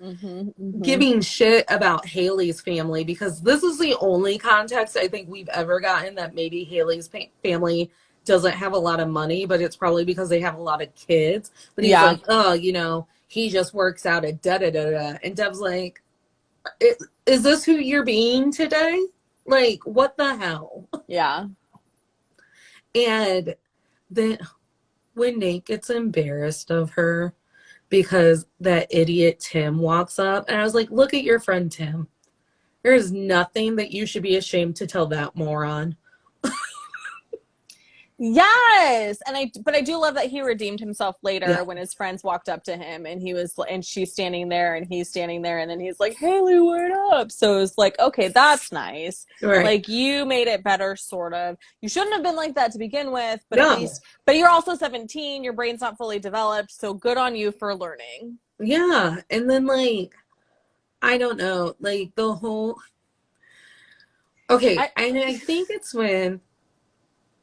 giving shit about Haley's family, because this is the only context I think we've ever gotten that maybe Haley's family doesn't have a lot of money, but it's probably because they have a lot of kids. But he's Yeah. like, oh, he just works out at da-da-da-da. And Dev's like, is this who you're being today? Like, what the hell? Yeah. And then when Nate gets embarrassed of her because that idiot Tim walks up, and I was like, look at your friend Tim. There is nothing that you should be ashamed to tell that moron. Yes. But I do love that he redeemed himself later, Yeah. when his friends walked up to him and she's standing there and he's standing there and then he's like, Haley, what up? So it's like, okay, that's nice. Right. Like, you made it better, sort of. You shouldn't have been like that to begin with, but No. at least, but you're also 17, your brain's not fully developed, so good on you for learning. Yeah. And then, like, I don't know, like the whole, okay, I think it's when,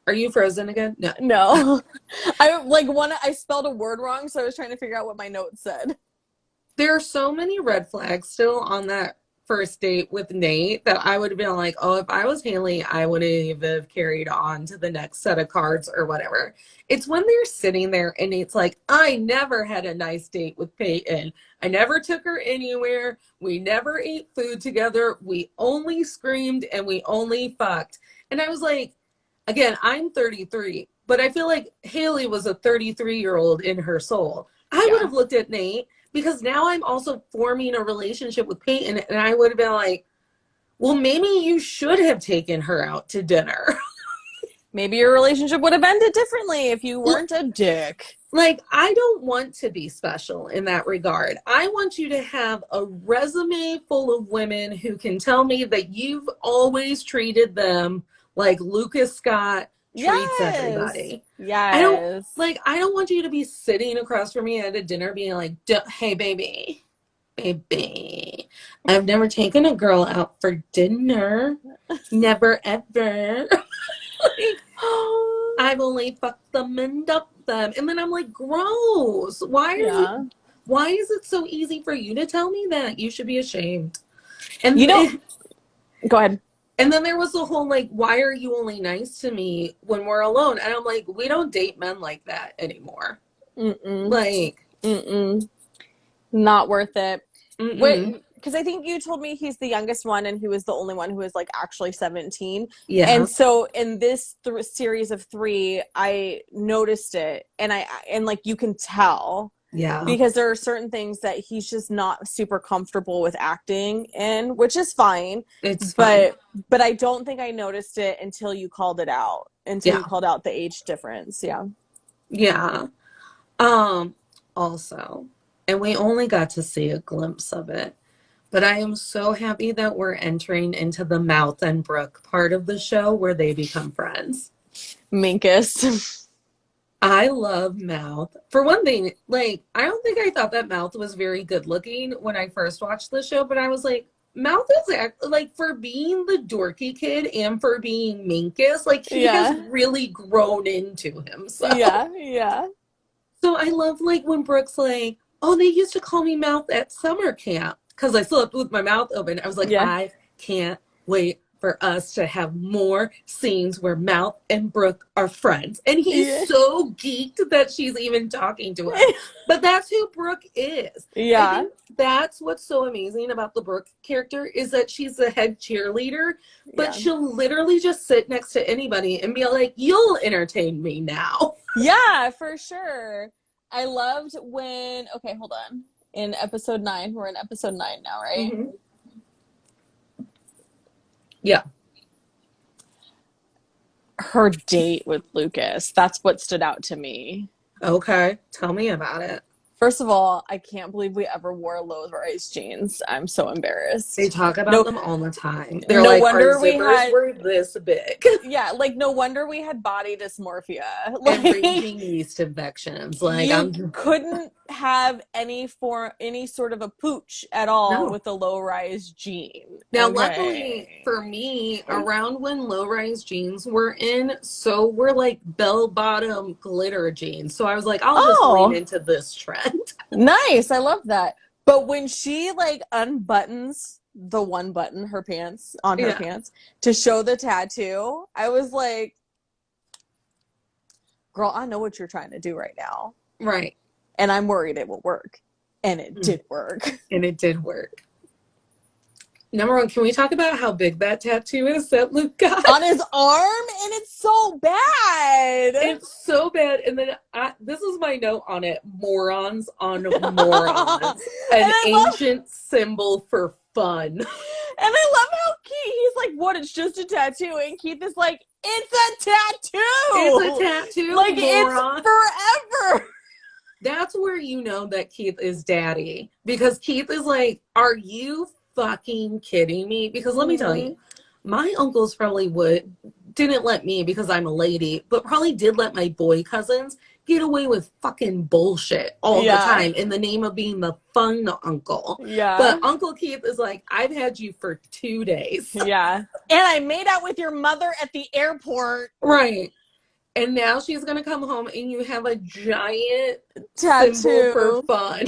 are you frozen again? No. I spelled a word wrong, so I was trying to figure out what my notes said. There are so many red flags still on that first date with Nate that I would have been like, oh, if I was Haley, I would have carried on to the next set of cards or whatever. It's when they're sitting there and it's like, I never had a nice date with Peyton. I never took her anywhere. We never ate food together. We only screamed and we only fucked. And I was like, again, I'm 33, but I feel like Haley was a 33-year-old in her soul. I would have looked at Nate, because now I'm also forming a relationship with Peyton, and I would have been like, well, maybe you should have taken her out to dinner. Maybe your relationship would have ended differently if you weren't a dick. Like, I don't want to be special in that regard. I want you to have a resume full of women who can tell me that you've always treated them like Lucas Scott treats everybody. Yes. I don't want you to be sitting across from me at a dinner being like, hey, baby, I've never taken a girl out for dinner. Never, ever. I've only fucked them and dumped them. And then I'm like, gross. Why is it so easy for you to tell me that? You should be ashamed. And go ahead. And then there was the whole, like, why are you only nice to me when we're alone? And I'm like, we don't date men like that anymore. Mm-mm. Like, Mm-mm. Not worth it. What? mm-mm. Because I think you told me he's the youngest one and he was the only one who was like actually 17. Yeah. And so in this series of three, I noticed it, and like you can tell Yeah. because there are certain things that he's just not super comfortable with acting in, which is fine. It's fine. But I don't think I noticed it until you called it out. Until you Yeah. called out the age difference. Yeah. Yeah. Um, Also, and we only got to see a glimpse of it, but I am so happy that we're entering into the Mouth and Brooke part of the show where they become friends. Minkus. I love Mouth. For one thing, like, I don't think I thought that Mouth was very good looking when I first watched the show, but I was like, Mouth is like, for being the dorky kid and for being Minkus, like, he has Yeah. really grown into himself. Yeah. Yeah. So I love, like, when Brooke's like, oh, they used to call me Mouth at summer camp because I slept with my mouth open. I was like, Yeah. I can't wait for us to have more scenes where Mouth and Brooke are friends. And he's Yeah. so geeked that she's even talking to him. But that's who Brooke is. I Yeah. think that's what's so amazing about the Brooke character is that she's the head cheerleader, but Yeah. she'll literally just sit next to anybody and be like, you'll entertain me now. Yeah, for sure. I loved when, okay, hold on. In episode 9, we're in episode 9 now, right? Mm-hmm. Yeah. Her date with Lucas. That's what stood out to me. Okay. Tell me about it. First of all, I can't believe we ever wore low-rise jeans. I'm so They embarrassed. talk about No, them all the time. They're no like, our wonder we zippers had, were this big. yeah, like no wonder we had body dysmorphia. And Like raging yeast infections. Like, you I'm couldn't have any sort of a pooch at all no. with a low-rise jean. Now, luckily Okay. for me, around when low rise jeans were in, so were like bell bottom glitter jeans. So I was like, I'll just lean Oh, into this trend. nice. I love that. But when she like unbuttons the one button her pants on her Yeah. pants to show the tattoo, I was like, girl, I know what you're trying to do right now. Right. And I'm worried it will work. And it Mm. did work. And it did work. Number one, can we talk about how big that tattoo is that Luke got? On his arm, and it's so bad. It's so bad. And then this is my note on it. Morons on morons. And An I love ancient symbol for fun. and I love how he's like, what, it's just a tattoo. And Keith is like, it's a tattoo. It's a tattoo, Like moron. it's forever. That's where you know that Keith is daddy. Because Keith is like, are you fucking kidding me? Because let me tell you, my uncles probably didn't let me because I'm a lady, but probably did let my boy cousins get away with fucking bullshit all the time in the name of being the fun uncle. Yeah. But Uncle Keith is like, I've had you for 2 days. Yeah. And I made out with your mother at the airport. Right. And now she's going to come home and you have a giant Tattoo symbol for fun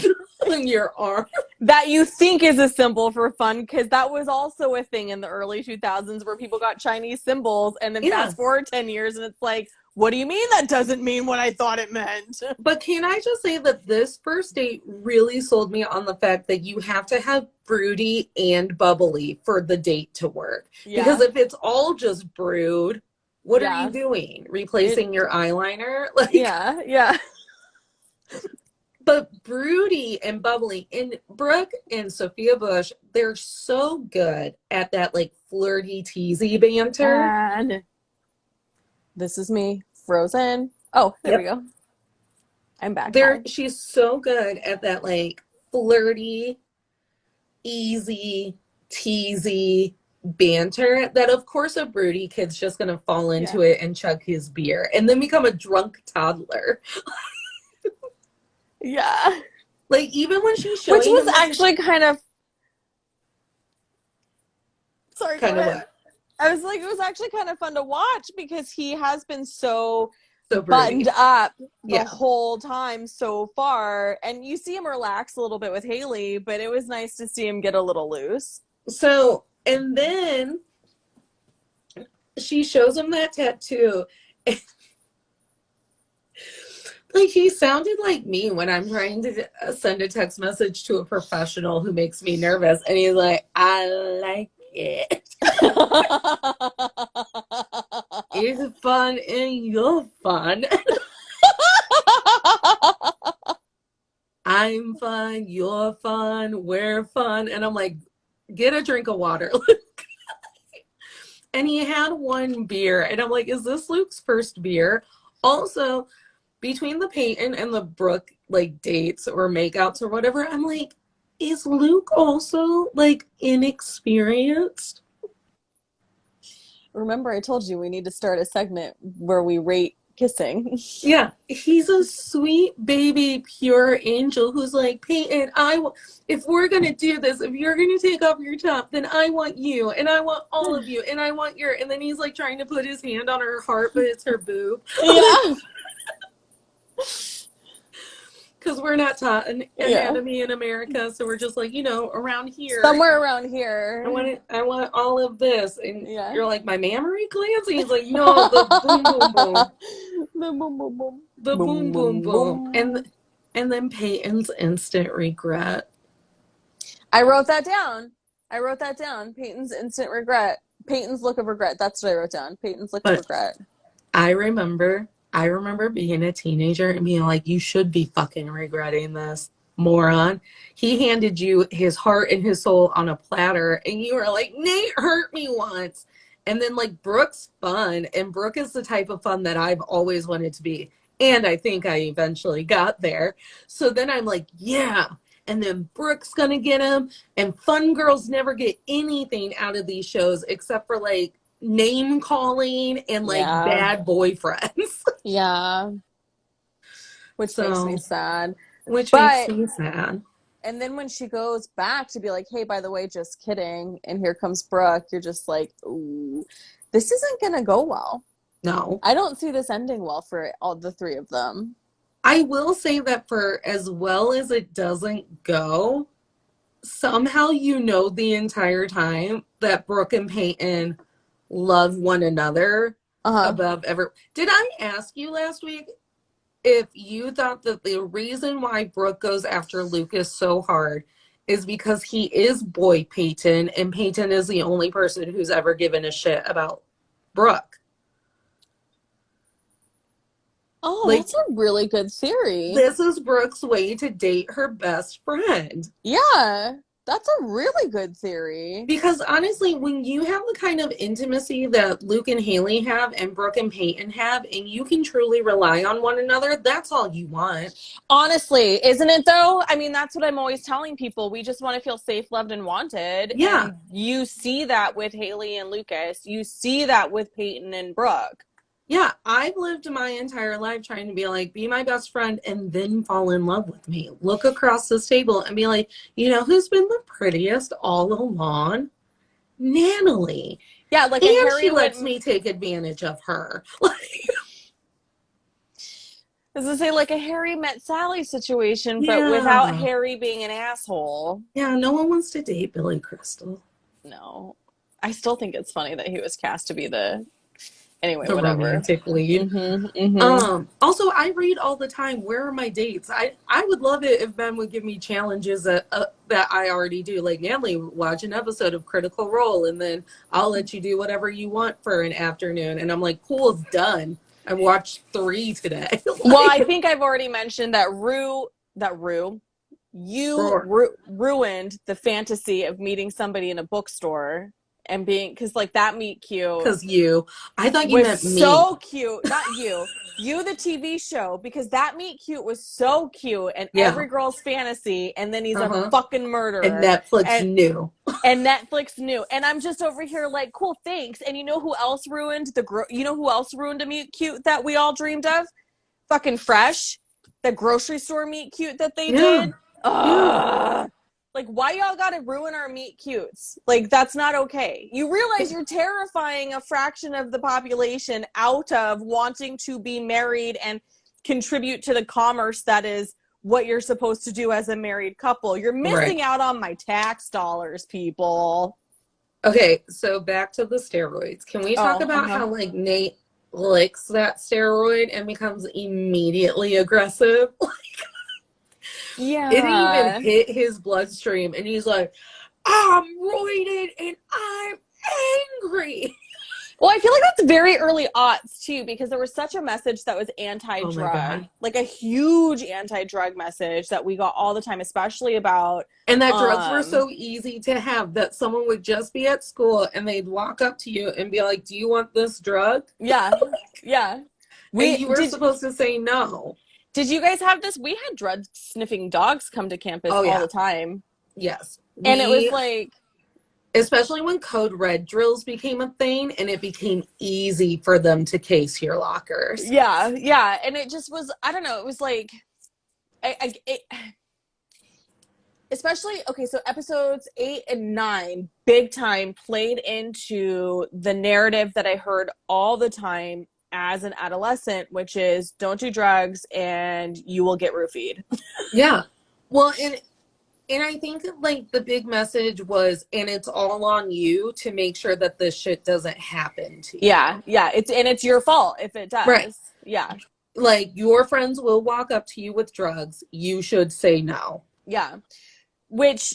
on your arm. that you think is a symbol for fun, because that was also a thing in the early 2000s where people got Chinese symbols, and then fast forward 10 years and it's like, what do you mean that doesn't mean what I thought it meant? But can I just say that this first date really sold me on the fact that you have to have broody and bubbly for the date to work. Yeah. Because if it's all just brood, what are you doing? Replacing your eyeliner? Like, yeah. But broody and bubbly, and Brooke and Sophia Bush, they're so good at that, like, flirty, teasy banter. And this is me, frozen. Oh, there we go. I'm back. She's so good at that, like, flirty, easy, teasy banter that, of course, a broody kid's just gonna fall into it and chug his beer and then become a drunk toddler. Yeah. Like, even when she's showing Which was actually kind of... Sorry, kind of what? I was like, it was actually kind of fun to watch because he has been so broody. Buttoned up the whole time so far. And you see him relax a little bit with Haley, but it was nice to see him get a little loose. So, and then she shows him that tattoo. Like, he sounded like me when I'm trying to send a text message to a professional who makes me nervous. And he's like, I like it. It's fun and you're fun. I'm fun, you're fun, we're fun. And I'm like, get a drink of water. And he had one beer. And I'm like, is this Luke's first beer? Also, between the Peyton and the Brooke like dates or makeouts or whatever, I'm like, is Luke also like inexperienced? Remember, I told you we need to start a segment where we rate kissing. Yeah, he's a sweet baby, pure angel who's like, Peyton, if we're gonna do this, if you're gonna take off your top, then I want you, and I want all of you, and I want your. And then he's like trying to put his hand on her heart, but it's her boob. Yeah. Because we're not taught anatomy in America, so we're just like, around here. Somewhere around here. I want all of this. And Yeah. you're like, my mammary glands? And he's like, no, the boom, boom, boom. The boom, boom, boom. The boom, boom, boom. And then Peyton's instant regret. I wrote that down. Peyton's instant regret. Peyton's look of regret. That's what I wrote down. Peyton's look of regret. I remember being a teenager and being like, you should be fucking regretting this, moron. He handed you his heart and his soul on a platter, and you were like, Nate hurt me once. And then, like, Brooke's fun, and Brooke is the type of fun that I've always wanted to be. And I think I eventually got there. So then I'm like, yeah. And then Brooke's gonna get him, and fun girls never get anything out of these shows except for, like, name calling and like bad boyfriends. Yeah. Which makes me sad. Makes me sad. And then when she goes back to be like, hey, by the way, just kidding, and here comes Brooke, you're just like, ooh, this isn't gonna go well. No. I don't see this ending well for all the three of them. I will say that for as well as it doesn't go, somehow the entire time that Brooke and Peyton love one another above ever. Did I ask you last week if you thought that the reason why Brooke goes after Lucas so hard is because he is boy Peyton, and Peyton is the only person who's ever given a shit about Brooke? Oh, like, that's a really good theory. This is Brooke's way to date her best friend. Yeah. That's a really good theory. Because honestly, when you have the kind of intimacy that Luke and Haley have and Brooke and Peyton have, and you can truly rely on one another, that's all you want. Honestly, isn't it though? I mean, that's what I'm always telling people. We just want to feel safe, loved, and wanted. Yeah. And you see that with Haley and Lucas. You see that with Peyton and Brooke. Yeah, I've lived my entire life trying to be like, be my best friend and then fall in love with me. Look across this table and be like, who's been the prettiest all along? Natalie. Yeah, like, and she lets me take advantage of her. As I say, like a Harry met Sally situation, but without Harry being an asshole. Yeah, no one wants to date Billy Crystal. No. I still think it's funny that he was cast to be the whatever. Romantic lead. Also, I read all the time, where are my dates? I would love it if Ben would give me challenges that I already do. Like, Natalie, watch an episode of Critical Role, and then I'll let you do whatever you want for an afternoon. And I'm like, cool, it's done. I watched 3 today. Well, I think I've already mentioned that ruined the fantasy of meeting somebody in a bookstore. And being, because like that meet cute. Because I thought you meant me. So cute. Not you. You, the TV show, because that meet cute was so cute and every girl's fantasy. And then he's a fucking murderer. And Netflix knew. And Netflix knew. And I'm just over here like, cool, thanks. And you know who else ruined a meet cute that we all dreamed of? Fucking Fresh. The grocery store meet cute that they did. Ugh. Like, why y'all gotta ruin our meet cutes? Like, that's not okay. You realize you're terrifying a fraction of the population out of wanting to be married and contribute to the commerce that is what you're supposed to do as a married couple. You're missing out on my tax dollars, people. Okay, so back to the steroids. Can we talk Oh, about how like Nate licks that steroid and becomes immediately aggressive? It even yeah. hit his bloodstream and he's like, I'm roided and I'm angry. Well, I feel like that's very early aughts too, because there was such a message that was Oh my anti-drug, God. like a huge anti-drug message that we got all the time, especially about And that drugs were so easy to have that someone would just be at school and they'd walk up to you and be like, do you want this drug? yeah, yeah. And We you were supposed to say no. did you guys have this? We had drug sniffing dogs come to campus Oh all yeah. the time. Yes. And it was like, Especially when code red drills became a thing and it became easy for them to case your lockers. yeah, yeah. And it just was, I don't know, it was like, especially, okay, so episodes 8 and 9, big time played into the narrative that I heard all the time as an adolescent, which is don't do drugs and you will get roofied. Yeah. Well, and I think like the big message was, and it's all on you to make sure that this shit doesn't happen to you. Yeah. It's your fault if it does. Right. Yeah. Like your friends will walk up to you with drugs. You should say no. Yeah. Which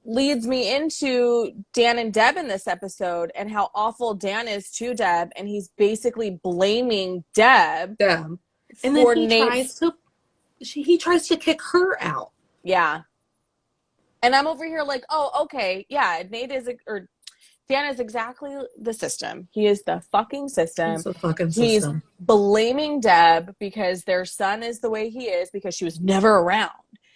leads me into Dan and Deb in this episode and how awful Dan is to Deb, and he's basically blaming Deb. Them. And For then he tries to kick her out. Yeah. And I'm over here like, oh, okay, yeah, Dan is exactly the system. He is the fucking system. It's the fucking He's system. blaming Deb because their son is the way he is because she was never around.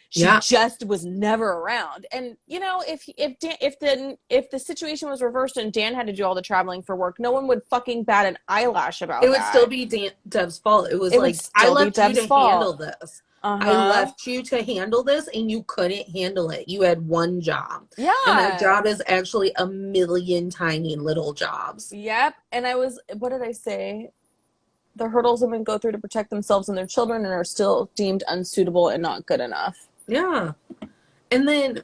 She just was never around. And you know, if the situation was reversed and Dan had to do all the traveling for work, no one would fucking bat an eyelash about it. It would still be Deb's fault. It was like, I left you to handle this. I left you to handle this and you couldn't handle it. You had one job. Yeah. And that job is actually a million tiny little jobs. Yep. And what did I say? The hurdles women go through to protect themselves and their children and are still deemed unsuitable and not good enough. Yeah. And then...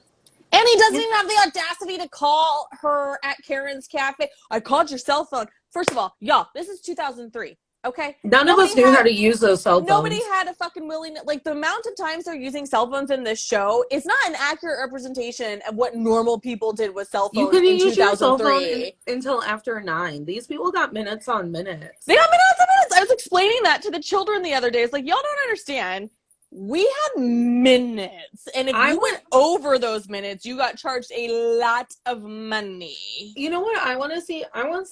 And he doesn't even have the audacity to call her at Karen's cafe. I called your cell phone. First of all, y'all, this is 2003. Okay. None of us knew how to use those cell phones. Nobody had a fucking willingness. Like the amount of times they're using cell phones in this show is not an accurate representation of what normal people did with cell phones you couldn't in use 2003. Your cell phone until after 9. These people got minutes on minutes. They got minutes on minutes. I was explaining that to the children the other day. It's like, y'all don't understand. We had minutes, and if you went over those minutes, you got charged a lot of money. You know what I want to see? I want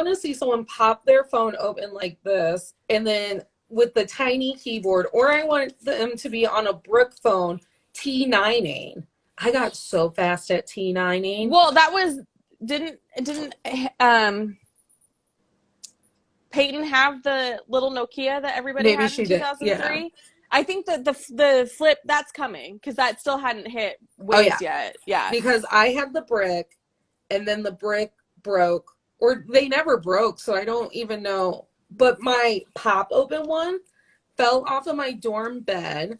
to see someone pop their phone open like this, and then with the tiny keyboard, or I want them to be on a Brooke phone T9ing. I got so fast at T9ing. Well, that was didn't Peyton have the little Nokia that everybody had in 2003? Yeah. I think that the flip, that's coming because that still hadn't hit waves yet. Yeah. Because I had the brick and then the brick broke, or they never broke, so I don't even know. But my pop open one fell off of my dorm bed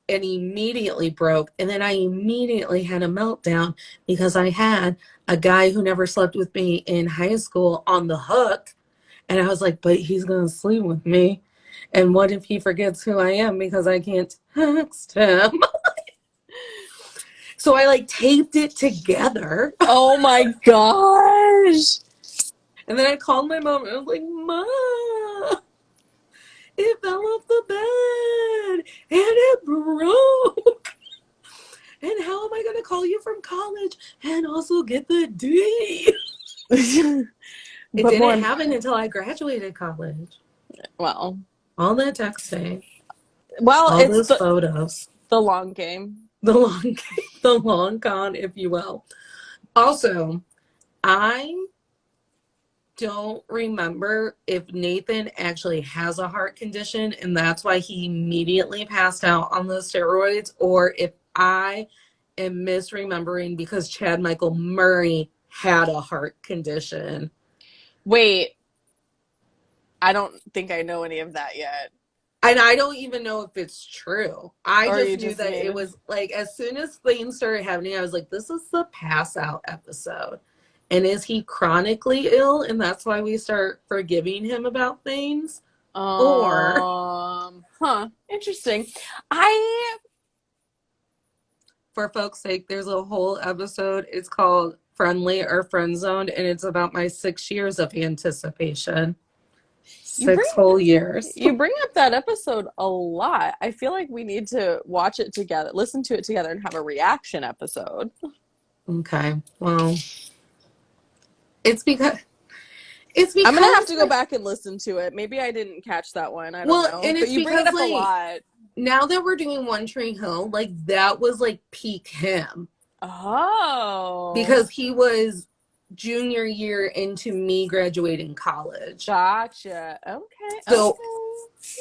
and immediately broke. And then I immediately had a meltdown because I had a guy who never slept with me in high school on the hook. And I was like, but he's going to sleep with me. And what if he forgets who I am because I can't text him? So I like taped it together. Oh my gosh. And then I called my mom and I was like, Mom, it fell off the bed and it broke. And how am I going to call you from college and also get the D? It didn't happen until I graduated college. Well, all that texting. Well, all it's those photos. The long game. The long con, if you will. Also, I don't remember if Nathan actually has a heart condition and that's why he immediately passed out on the steroids, or if I am misremembering because Chad Michael Murray had a heart condition. Wait, I don't think I know any of that yet. And I don't even know if it's true. I just knew that it was like, as soon as things started happening, I was like, this is the pass out episode. And is he chronically ill and that's why we start forgiving him about things? Or Interesting. for folks' sake, there's a whole episode. It's called Friendly or Friend Zoned, and it's about my 6 years of anticipation. Six whole years. You bring up that episode a lot. I feel like we need to watch it together, listen to it together, and have a reaction episode. Okay. Well, it's because I'm gonna have to go back and listen to it. Maybe I didn't catch that one. I don't know. And but you bring it up a lot. Now that we're doing One Tree Hill, like that was like peak him. Oh. Because he was junior year into me graduating college. Gotcha. Okay. So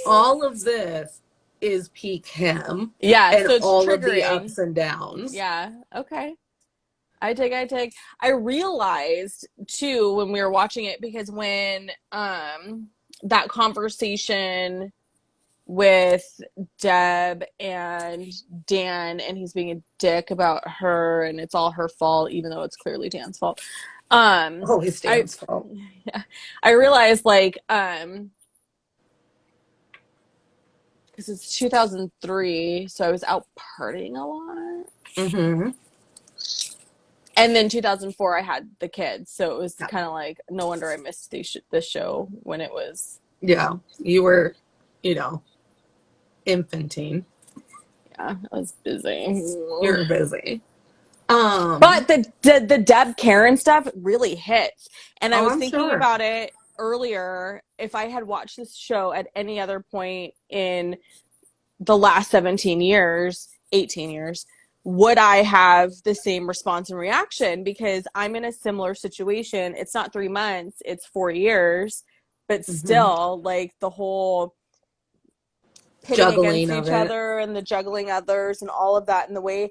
all of this is peak him. Yeah. And so it's all triggering. Of the ups and downs. Yeah. Okay. I take. I realized too when we were watching it, because when that conversation with Deb and Dan, and he's being a dick about her and it's all her fault, even though it's clearly Dan's fault. Always Dan's fault. Yeah. I realized like because it's 2003, so I was out partying a lot. Mm-hmm. And then 2004, I had the kids. So it was kind of like, no wonder I missed this show when it was. Yeah. You were, infantine. Yeah, I was busy. You were busy. But the Deb Karen stuff really hits. And I was thinking about it earlier. If I had watched this show at any other point in the last 18 years, would I have the same response and reaction? Because I'm in a similar situation. It's not 3 months, it's 4 years, but still, like the whole pitting juggling against each other and the juggling others and all of that, and the way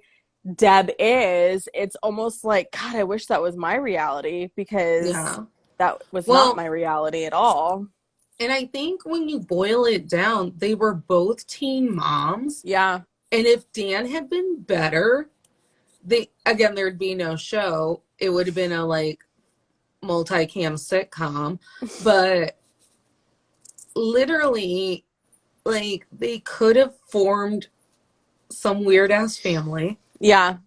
Deb is, it's almost like, God, I wish that was my reality, because that was not my reality at all. And I think when you boil it down, they were both teen moms. Yeah. And if Dan had been better, there'd be no show. It would have been a like multicam sitcom. But literally, like, they could have formed some weird ass family. Yeah.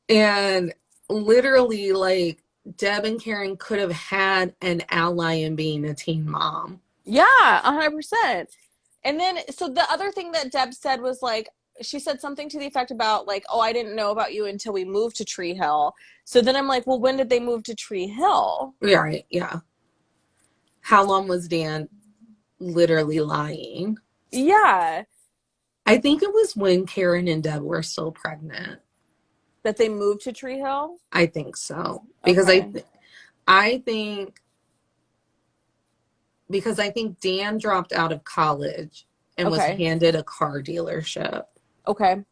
And literally, like, Deb and Karen could have had an ally in being a teen mom. Yeah, 100%. And then, so the other thing that Deb said was like, she said something to the effect about like, oh, I didn't know about you until we moved to Tree Hill. So then I'm like, well, when did they move to Tree Hill? Right, yeah. How long was Dan literally lying? Yeah. I think it was when Karen and Deb were still pregnant. That they moved to Tree Hill? I think so. Because I think Dan dropped out of college and was handed a car dealership. Okay.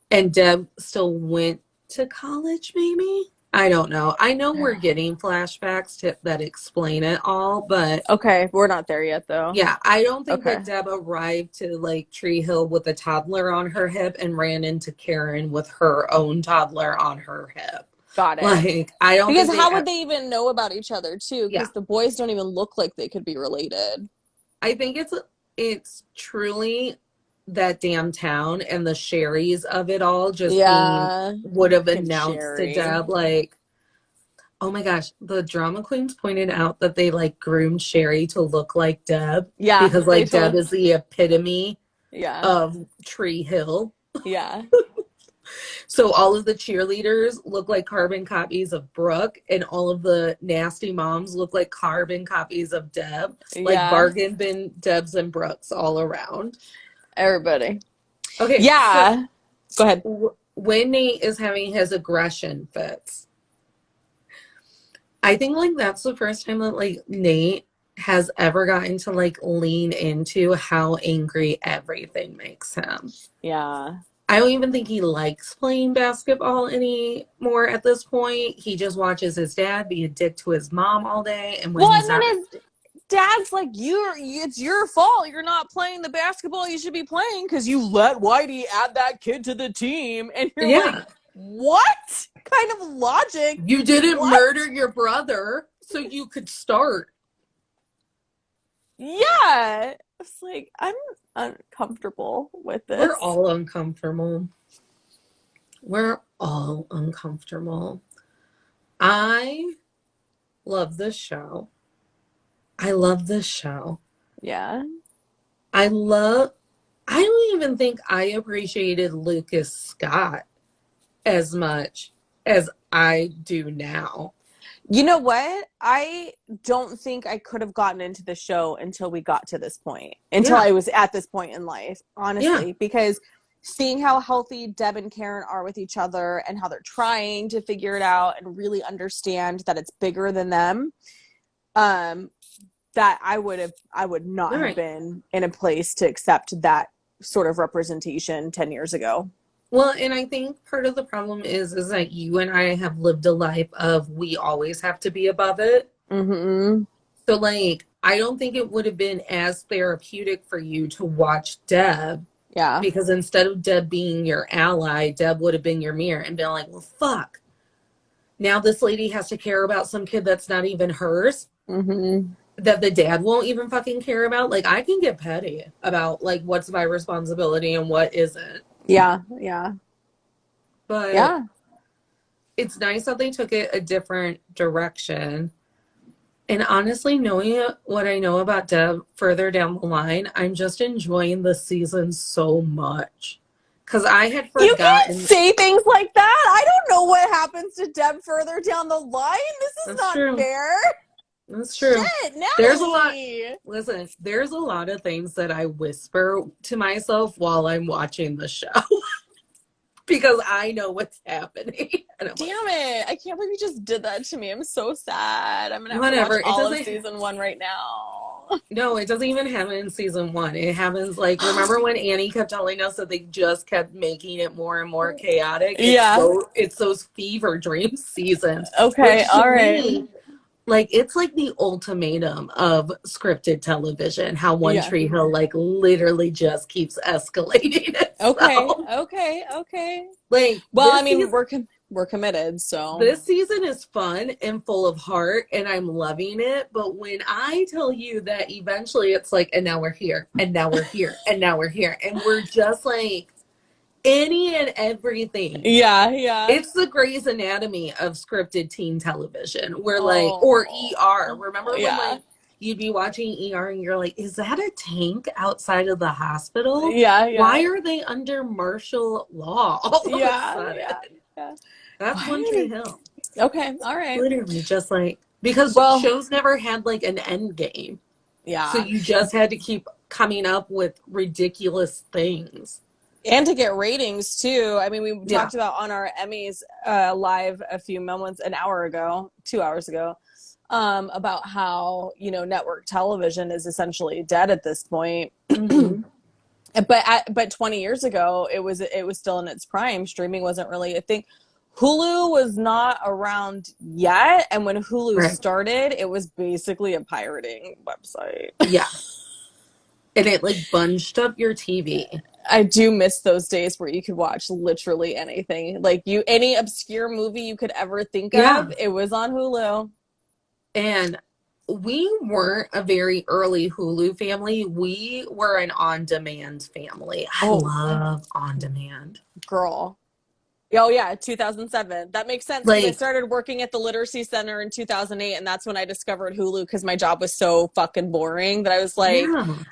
And Deb still went to college, maybe? I don't know. I know we're getting flashbacks that explain it all, but... Okay, we're not there yet, though. Yeah, I don't think that Deb arrived to, like, Tree Hill with a toddler on her hip and ran into Karen with her own toddler on her hip. Got it. Like, I don't Because how would they even know about each other, too? Because the boys don't even look like they could be related. I think it's truly that damn town and the Sherrys of it all just would have announced to Deb, like, oh my gosh, the drama queens pointed out that they like groomed Sherry to look like Deb. Yeah. Because like Deb is the epitome of Tree Hill. Yeah. So all of the cheerleaders look like carbon copies of Brooke, and all of the nasty moms look like carbon copies of Deb. Like bargain bin Debs and Brooks all around. Everybody. Okay. Yeah. So, go ahead. When Nate is having his aggression fits, I think like that's the first time that like Nate has ever gotten to like lean into how angry everything makes him. Yeah. I don't even think he likes playing basketball anymore at this point. He just watches his dad be a dick to his mom all day. And when then his dad's like, it's your fault. You're not playing the basketball you should be playing because you let Whitey add that kid to the team. And you're like, what? kind of logic? You didn't What? murder your brother so you could start. Yeah. It's like, I'm uncomfortable with this. We're all uncomfortable. We're all uncomfortable. I love this show. I love this show. Yeah. I don't even think I appreciated Lucas Scott as much as I do now. You know what? I don't think I could have gotten into the show until we got to this point, until I was at this point in life, honestly, because seeing how healthy Deb and Karen are with each other and how they're trying to figure it out and really understand that it's bigger than them, that I would not have been in a place to accept that sort of representation 10 years ago. Well, and I think part of the problem is that you and I have lived a life of we always have to be above it. Mm-hmm. So, like, I don't think it would have been as therapeutic for you to watch Deb. Yeah. Because instead of Deb being your ally, Deb would have been your mirror and been like, well, fuck. Now this lady has to care about some kid that's not even hers. Mm-hmm. That the dad won't even fucking care about. Like, I can get petty about, like, what's my responsibility and what isn't. Yeah, yeah. But yeah, it's nice that they took it a different direction. And honestly, knowing what I know about Deb further down the line, I'm just enjoying the season so much. Because I had forgotten. You can't say things like that. I don't know what happens to Deb further down the line. This is not fair. That's true. Shit, Natalie. There's a lot. Listen, there's a lot of things that I whisper to myself while I'm watching the show. Because I know what's happening. Damn it. I can't believe you just did that to me. I'm so sad. I'm going to have to watch all of season 1 right now. No, it doesn't even happen in season 1. It happens, like, remember when Annie kept telling us that they just kept making it more and more chaotic? It's those fever dream seasons. Okay, all right. Like, it's like the ultimatum of scripted television, how One Tree Hill, like, literally just keeps escalating itself. Okay. Like, well, I mean, we're committed, so. This season is fun and full of heart, and I'm loving it. But when I tell you that eventually it's like, and now we're here, and now we're here, and now we're here, and we're just like, any and everything. Yeah. It's the Grey's Anatomy of scripted teen television. Where or ER. Remember when like you'd be watching ER and you're like, is that a tank outside of the hospital? Yeah. Why are they under martial law all of a sudden? Yeah. That's One Tree Hill. Okay, all right. Literally just like, because shows never had like an end game. Yeah. So you just had to keep coming up with ridiculous things. And to get ratings too. I mean, we talked about on our Emmys live an hour ago, 2 hours ago, about how, network television is essentially dead at this point. Mm-hmm. But 20 years ago, it was still in its prime. Streaming wasn't really a thing. Hulu was not around yet, and when Hulu started, it was basically a pirating website. Yeah. And it like bunched up your TV. I do miss those days where you could watch literally anything. Like any obscure movie you could ever think of, it was on Hulu. And we weren't a very early Hulu family. We were an on-demand family. I love on-demand. Girl. Oh, yeah, 2007. That makes sense. Like, I started working at the Literacy Center in 2008, and that's when I discovered Hulu because my job was so fucking boring that I was like,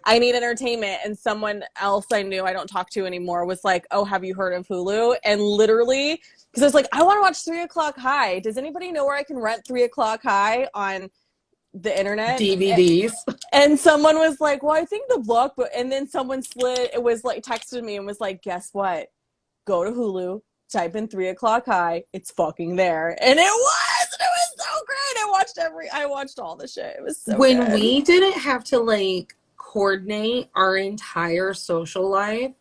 I need entertainment. And someone else I knew I don't talk to anymore was like, oh, have you heard of Hulu? And literally, because I was like, I want to watch 3 O'Clock High. Does anybody know where I can rent 3 O'Clock High on the internet? DVDs. And someone was like, well, I think the book, and then someone texted me and was like, guess what? Go to Hulu. Type in 3 O'Clock High, it's fucking there. And it was so great. I watched all the shit. It was so when good. We didn't have to like coordinate our entire social life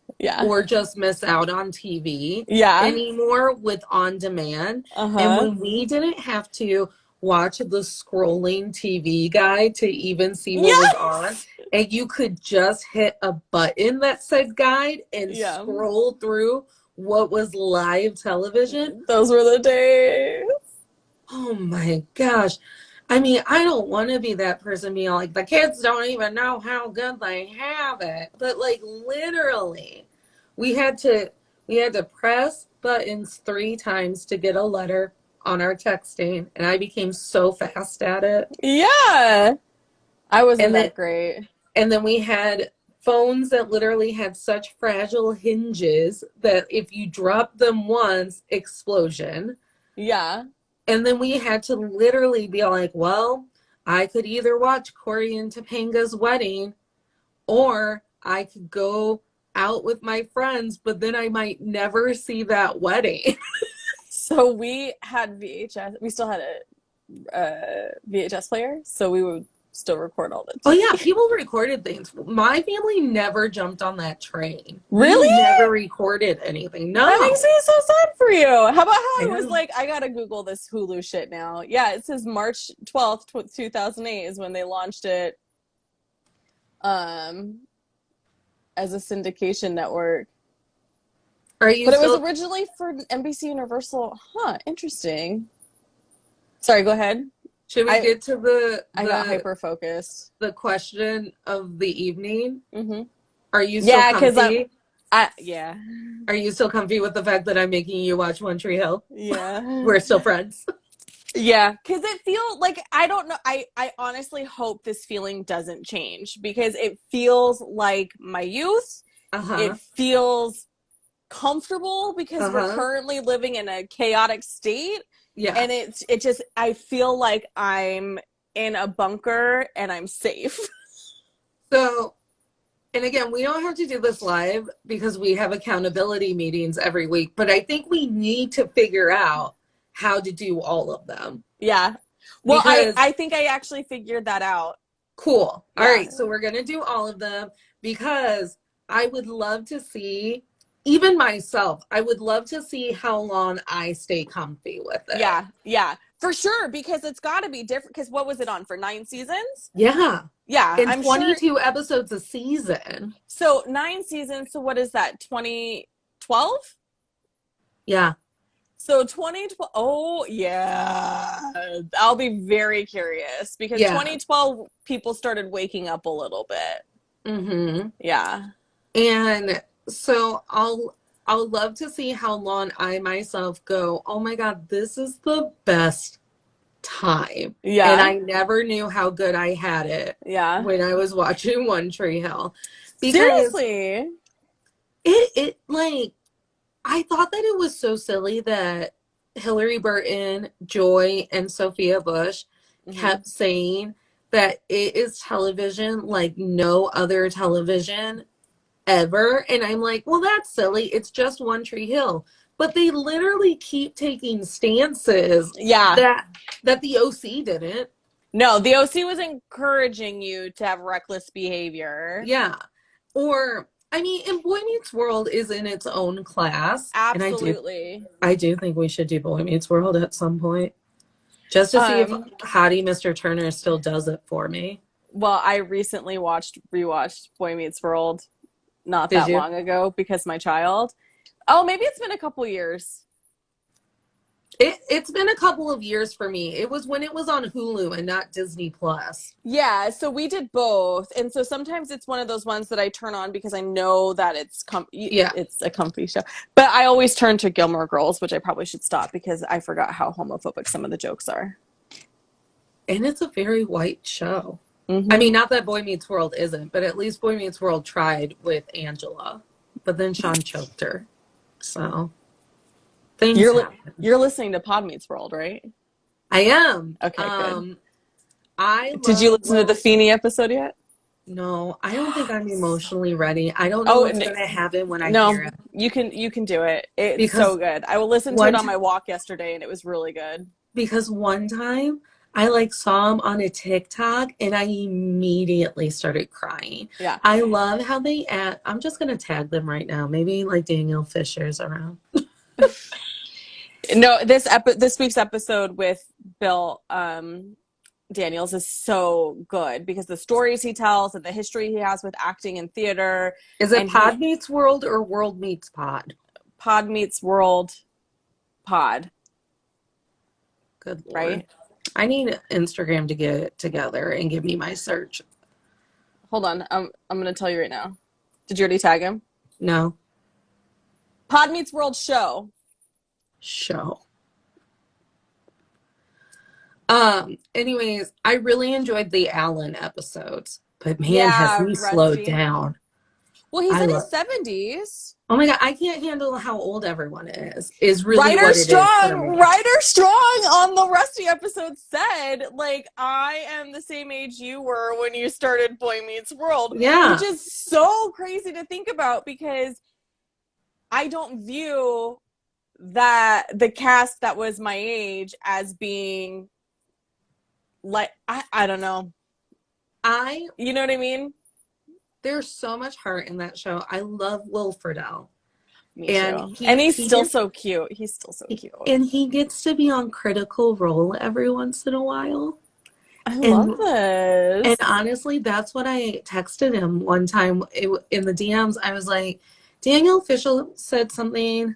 or just miss out on TV anymore with on demand. And when we didn't have to watch the scrolling TV guide to even see what was on, and you could just hit a button that said guide and scroll through what was live television. Those were the days. Oh my gosh. I mean, I don't want to be that person being like, the kids don't even know how good they have it. But like literally, we had to we had to press buttons 3 times to get a letter on our texting, and I became so fast at it. Yeah. I wasn't And then that great. and then we had phones that literally had such fragile hinges that if you drop them once, explosion. Yeah. And then we had to literally be like, well, I could either watch Corey and Topanga's wedding or I could go out with my friends, but then I might never see that wedding. So we had VHS. We still had a VHS player, so we would still record all the Oh yeah, TV. people recorded things. My family never jumped on that train. Really? We never recorded anything. That No. makes me so sad for you. How about how I it was know. like, I gotta Google this Hulu shit now. Yeah, it says March 12th, 2008 is when they launched it um as a syndication network. Are you But it was still originally for NBC Universal. Huh, interesting. Sorry, go ahead. should we I get to I got hyper focused. the question of the evening? Mm-hmm. Are you still Yeah, because comfy? yeah. Are you still comfy with the fact that I'm making you watch One Tree Hill? Yeah. We're still friends. Yeah, because it feels like I don't know. I honestly hope this feeling doesn't change because it feels like my youth. Uh-huh. It feels comfortable because we're Uh-huh. currently living in a chaotic state, Yeah. and it just I feel like I'm in a bunker and I'm safe. So, and again, we don't have to do this live because we have accountability meetings every week, but I think we need to figure out how to do all of them Yeah. Well, because I think I actually figured that out. cool. All Yeah. right, so we're going to do all of them because I would love to see, even myself, I would love to see how long I stay comfy with it. Yeah. Yeah. For sure, because it's got to be different. Because what was it on for 9 seasons? Yeah. Yeah, And I'm sure. 22 episodes a season. So 9 seasons. So what is that? 2012? Yeah. So 2012. Oh, yeah. I'll be very curious because Yeah. 2012 people started waking up a little bit. Mm-hmm. Yeah. And so I'll love to see how long I myself go, oh my God, this is the best time. And Yeah. I never knew how good I had it Yeah. when I was watching One Tree Hill. Because Seriously. it like I thought that it was so silly that Hillary Burton, Joy, and Sophia Bush Hmm. kept saying that it is television like no other television ever. And I'm like, well, that's silly. It's just One Tree Hill. But they literally keep taking stances Yeah. that the OC didn't. No, the OC was encouraging you to have reckless behavior. Yeah. Or I mean, and Boy Meets World is in its own class. And Absolutely. I do think we should do Boy Meets World at some point. Just to see if Um, Hottie Mr. Turner still does it for me. well, I recently rewatched Boy Meets World not Did that you? long ago because my child. Oh, maybe it's been a couple years. It's been a couple of years for me. It was when it was on Hulu and not Disney Plus. Yeah, so we did both. And so sometimes it's one of those ones that I turn on because I know that Yeah. it's a comfy show. But I always turn to Gilmore Girls, which I probably should stop because I forgot how homophobic some of the jokes are. And it's a very white show. Mm-hmm. I mean, not that Boy Meets World isn't, but at least Boy Meets World tried with Angela. But then Sean choked her. So things happen. You're listening to Pod Meets World, right? I am. Okay, good. I Did you love listen to the Feeney episode yet? no, I don't think I'm emotionally ready. I don't know Oh, what's gonna happen when I no, hear it. you can do it. It's so Because good. I will listen to it one on t- my walk yesterday, and it was really good. because one time I like saw him on a TikTok and I immediately started crying. Yeah. I love how they act. I'm just gonna tag them right now. Maybe like Daniel Fisher's around. No, this week's episode with Bill Daniels is so good because the stories he tells and the history he has with acting and theater, Is it and he Pod Meets World or World Meets Pod? Pod Meets World pod, Good Lord. right? I need Instagram to get it together and give me my search. Hold on. I'm gonna tell you right now. Did you already tag him? No. Pod Meets World show. Show. Anyways, I really enjoyed the Alan episodes, but man, has Yeah, he slowed Rusty. down. Well, he's I in love. his 70s. Oh my God, I can't handle how old everyone is really what it is for me. Ryder Strong on the Rusty episode said, like, I am the same age you were when you started Boy Meets World, Yeah. which is so crazy to think about because I don't view that the cast that was my age as being like, I don't know. You know what I mean? There's so much heart in that show. I love Will Friedle. Me And too. And he's still gets, so cute. He's still so cute. And he gets to be on Critical Role every once in a while. I love this. And honestly, that's what I texted him one time in the DMs. I was like, Danielle Fishel said something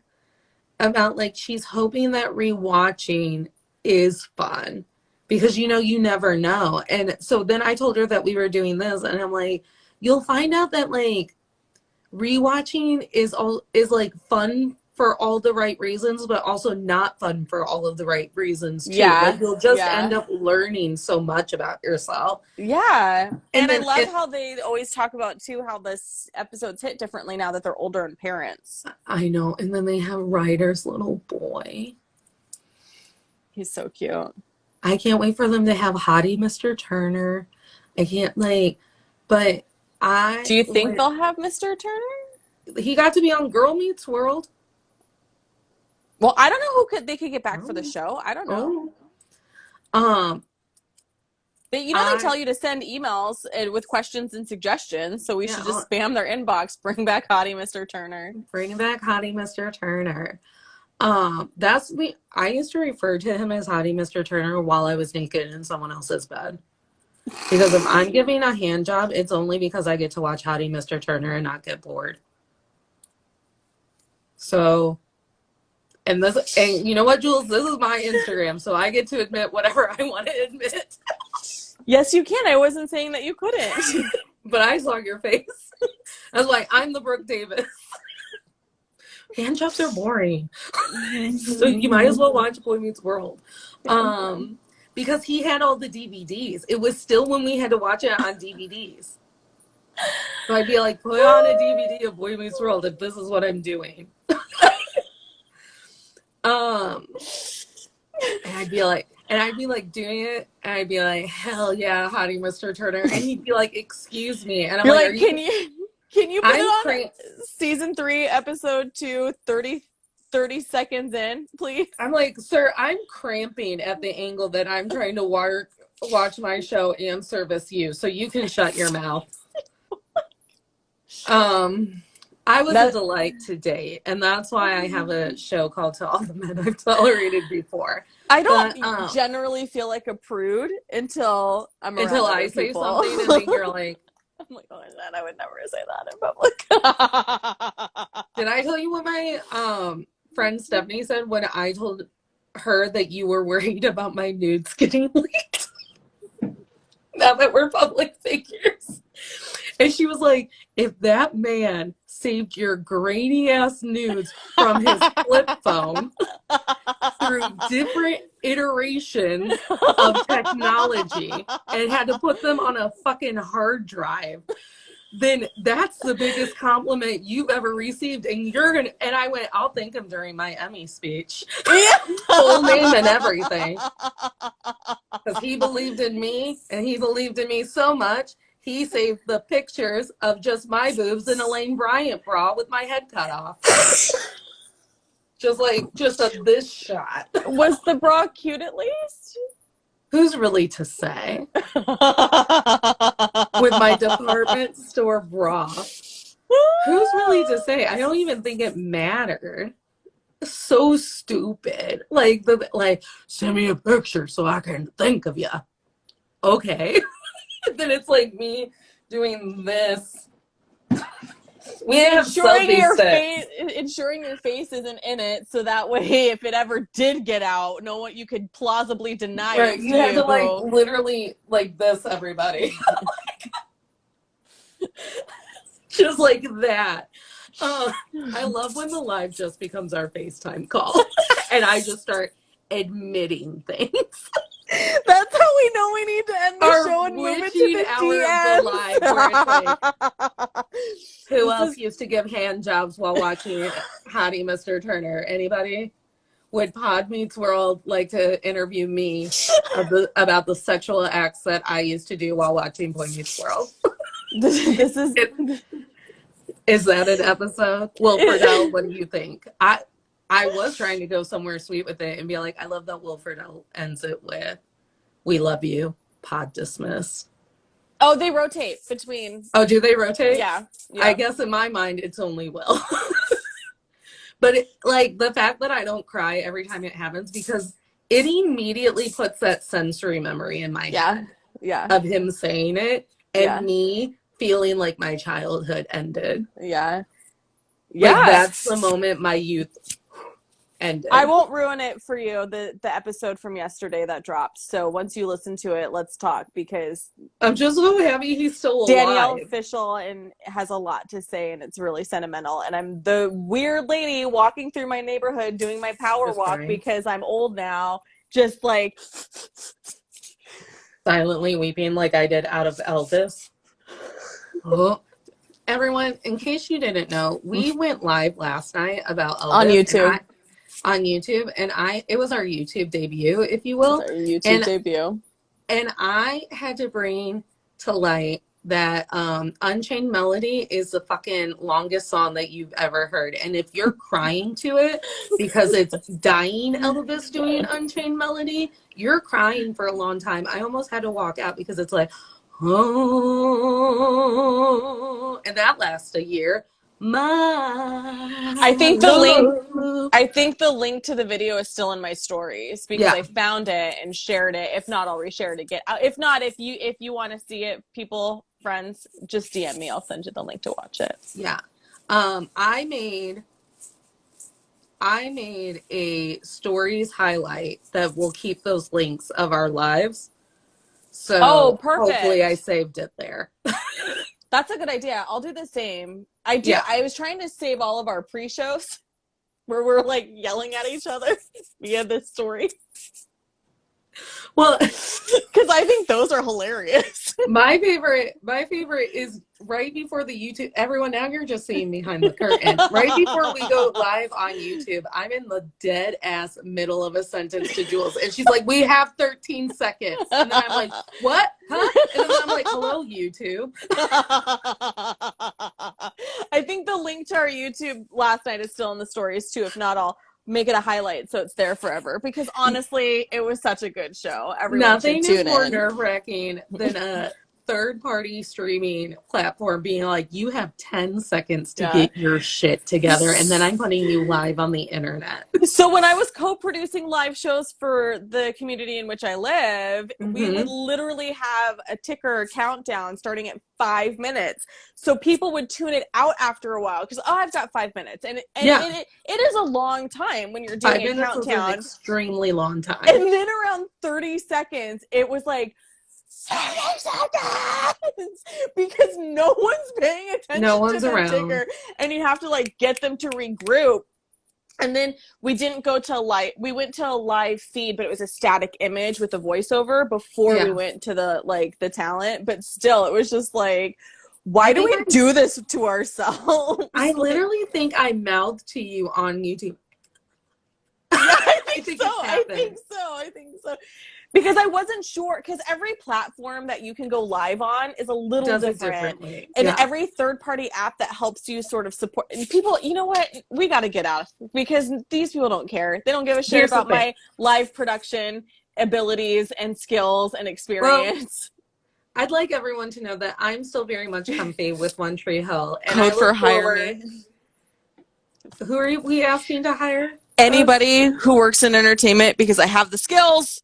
about like she's hoping that rewatching is fun because you never know. And so then I told her that we were doing this, and I'm like, you'll find out that like rewatching is like fun for all the right reasons, but also not fun for all of the right reasons too. Yeah. Like you'll just end up learning so much about yourself. Yeah. And I love how they always talk about too how this episodes hit differently now that they're older and parents. I know. And then they have Ryder's little boy. He's so cute. I can't wait for them to have Hottie Mr. Turner. I can't but do you think they'll have Mr. Turner? He got to be on Girl Meets World. Well, I don't know they could get back for the show. I don't know. They tell you to send emails with questions and suggestions, so we should just spam their inbox. Bring back Hottie Mr. Turner. Bring back Hottie Mr. Turner. That's me. I used to refer to him as Hottie Mr. Turner while I was naked in someone else's bed. Because if I'm giving a hand job, it's only because I get to watch Hottie Mr. Turner and not get bored. So, and you know what, Jules? This is my Instagram, so I get to admit whatever I want to admit. Yes, you can. I wasn't saying that you couldn't. But I saw your face. I was like, I'm the Brooke Davis. Hand jobs are boring. So you might as well watch Boy Meets World. Because he had all the DVDs. It was still when we had to watch it on DVDs. So I'd be like, put on a DVD of Boy Meets World if this is what I'm doing. And I'd be like doing it, and I'd be like, hell yeah, Hottie Mr. Turner. And he'd be like, excuse me. And I'm like, can you put it on season 3, episode 2, 30 seconds in, please? I'm like, sir, I'm cramping at the angle that I'm trying to watch my show and service you, so you can shut your mouth. I was a delight to date, and that's why I have a show called To All the Men I've Tolerated Before. I don't generally feel like a prude until I say something and then you're like, I'm like, oh, I would never say that in public. Did I tell you what my friend Stephanie said when I told her that you were worried about my nudes getting leaked? Now that we're public figures. And she was like, if that man saved your grainy ass nudes from his flip phone through different iterations of technology and had to put them on a fucking hard drive, then that's the biggest compliment you've ever received. And and I went, I'll thank him during my Emmy speech. Full name and everything. Because he believed in me, and he believed in me so much, he saved the pictures of just my boobs in a Lane Bryant bra with my head cut off. Just this shot. Was the bra cute at least? Who's really to say? With my department store bra. Who's really to say? I don't even think it mattered. So stupid. Send me a picture so I can think of you. Okay. Then it's like me doing this. We have selfie sticks. Ensuring your face isn't in it, so that way, if it ever did get out, no one you could plausibly deny Right, it's you had to like you. literally like this, everybody. Just like that. I love when the live just becomes our FaceTime call and I just start admitting things. That's how we know we need to end the Our show and move it witching to the hour DMs. of the live where it's like, who else used to give hand jobs while watching Hottie Mr. Turner? Anybody? Would Pod Meets World like to interview me about the sexual acts that I used to do while watching Boy Meets World? This is... Is that an episode? Will Friedle, what do you think? I was trying to go somewhere sweet with it and be like, I love that Will Friedle ends it with, "We love you, pod dismissed." Oh, they rotate between... Oh, do they rotate? Yeah. I guess in my mind, it's only Will. But like the fact that I don't cry every time it happens, because it immediately puts that sensory memory in my head of him saying it and me feeling like my childhood ended. Yeah. Like that's the moment my youth ended. I won't ruin it for you, the episode from yesterday that dropped. So once you listen to it, let's talk, because I'm just so happy he's still alive. Danielle official and has a lot to say, and it's really sentimental. And I'm the weird lady walking through my neighborhood doing my power walk because I'm old now, just like silently weeping like I did out of Elvis. Oh, everyone, in case you didn't know, we went live last night about Elvis on YouTube, and it was our YouTube debut, if you will. Our YouTube debut. And I had to bring to light that Unchained Melody is the fucking longest song that you've ever heard. And if you're crying to it because it's dying Elvis doing Unchained Melody, you're crying for a long time. I almost had to walk out because it's like, oh, and that lasts a year. I think the link to the video is still in my stories because I found it and shared it. If not, I'll reshare it again. If not, if you want to see it, people, friends, just DM me. I'll send you the link to watch it. Yeah. I made a stories highlight that will keep those links of our lives. So perfect. Hopefully I saved it there. That's a good idea. I'll do the same. I was trying to save all of our pre-shows where we're like yelling at each other via this story. Well, because I think those are hilarious. My favorite is right before the YouTube. Everyone, now you're just seeing behind the curtain. Right before we go live on YouTube, I'm in the dead ass middle of a sentence to Jules, and she's like, "We have 13 seconds," and then I'm like, "What? Huh?" And then I'm like, "Hello, YouTube." I think the link to our YouTube last night is still in the stories too. If not, I'll make it a highlight so it's there forever, because honestly it was such a good show. Everyone Nothing is more nerve-wracking than a third-party streaming platform being like, you have 10 seconds to get your shit together, and then I'm putting you live on the internet. So when I was co-producing live shows for the community in which I live, we would literally have a ticker countdown starting at 5 minutes. So people would tune it out after a while because, I've got 5 minutes. And it is a long time when you're doing 5 minutes a countdown. Is an extremely long time. And then around 30 seconds, it was like, 30 seconds! Because no one's paying attention to the ticker. And you have to like get them to regroup. And then we didn't go to we went to a live feed, but it was a static image with a voiceover before we went to the talent. But still, it was just like, why do we do this to ourselves? I literally think I mouthed to you on YouTube. Yeah, I think so. Because I wasn't sure, because every platform that you can go live on is a little different. And every third-party app that helps you sort of support. And people, you know what? We got to get out, because these people don't care. They don't give a shit about my live production abilities and skills and experience. Well, I'd like everyone to know that I'm still very much comfy with One Tree Hill. And Code for hire. Who are we asking to hire? Anybody who works in entertainment, because I have the skills.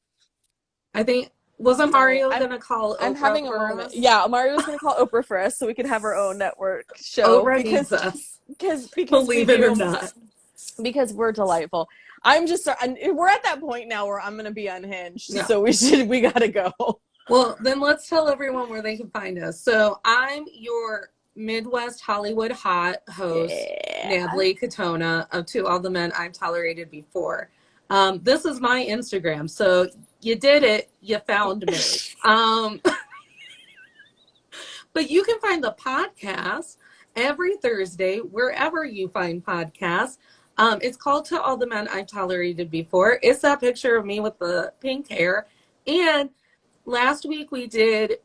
I think Wasn't Mario I'm- gonna call I'm Oprah having a for moment. us? Yeah, Mario was going to call Oprah for us so we could have our own network show Oprah needs us. because we Believe it or do, not. because we're delightful. We're at that point now where I'm going to be unhinged. Yeah. So we got to go. Well, then let's tell everyone where they can find us. So I'm your Midwest Hollywood hot host, Natalie Katona of To All the Men I've Tolerated Before. This is my Instagram, so you did it. You found me. But you can find the podcast every Thursday wherever you find podcasts. It's called To All the Men I've Tolerated Before. It's that picture of me with the pink hair. And last week we did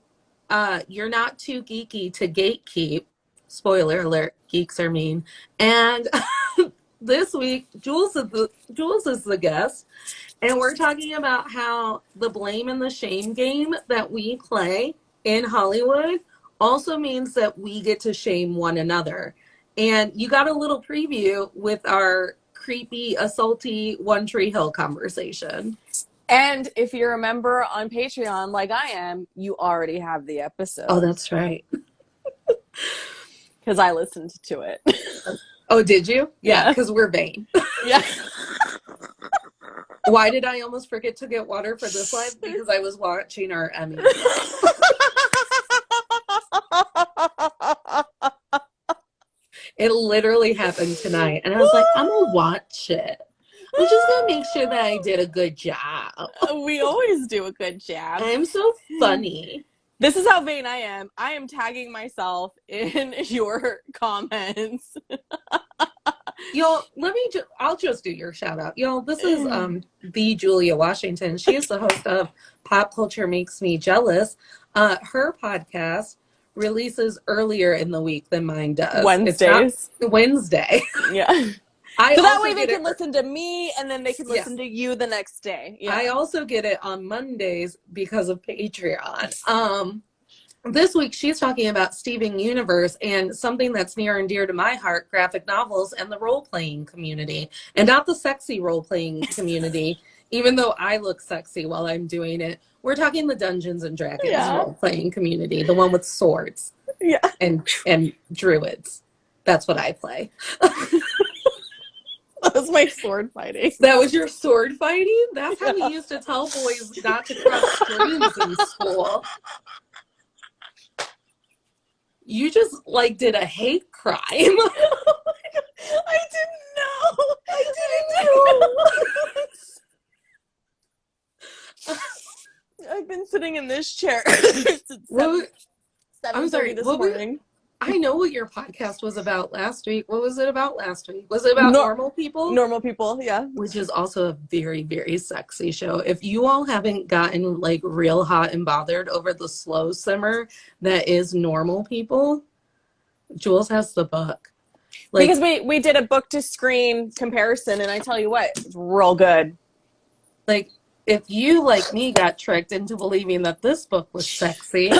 You're Not Too Geeky to Gatekeep. Spoiler alert, geeks are mean. And this week, Jules is the guest. And we're talking about how the blame and the shame game that we play in Hollywood also means that we get to shame one another. And you got a little preview with our creepy, assaulty One Tree Hill conversation. And if you're a member on Patreon like I am, you already have the episode. Oh, that's right. Because I listened to it. Oh, did you? Yeah. Because we're vain. Yeah. Why did I almost forget to get water for this live? Because I was watching our Emmys. It literally happened tonight. And I was like, I'm going to watch it. I'm just going to make sure that I did a good job. We always do a good job. I'm so funny. This is how vain I am. I am tagging myself in your comments. Y'all, I'll just do your shout out. Y'all, this is the Julia Washington. She is the host of Pop Culture Makes Me Jealous. Her podcast releases earlier in the week than mine does. Wednesdays. Wednesday. Yeah. So that way they can listen to me and then they can listen to you the next day. Yeah. I also get it on Mondays because of Patreon. This week she's talking about Steven Universe and something that's near and dear to my heart, graphic novels and the role-playing community. And not the sexy role-playing community, even though I look sexy while I'm doing it. We're talking the Dungeons and Dragons role-playing community, the one with swords and druids. That's what I play. That was my sword fighting. That was your sword fighting? That's how we used to tell boys not to cross streams in school. You just, did a hate crime. Oh my God. I didn't know. I've been sitting in this chair since 7:30 this morning. I know what your podcast was about last week. What was it about last week? Was it about normal people? Normal people, yeah. Which is also a very, very sexy show. If you all haven't gotten real hot and bothered over the slow simmer that is Normal People, Jules has the book. Because we did a book to screen comparison, and I tell you what, it's real good. If you, like me, got tricked into believing that this book was sexy,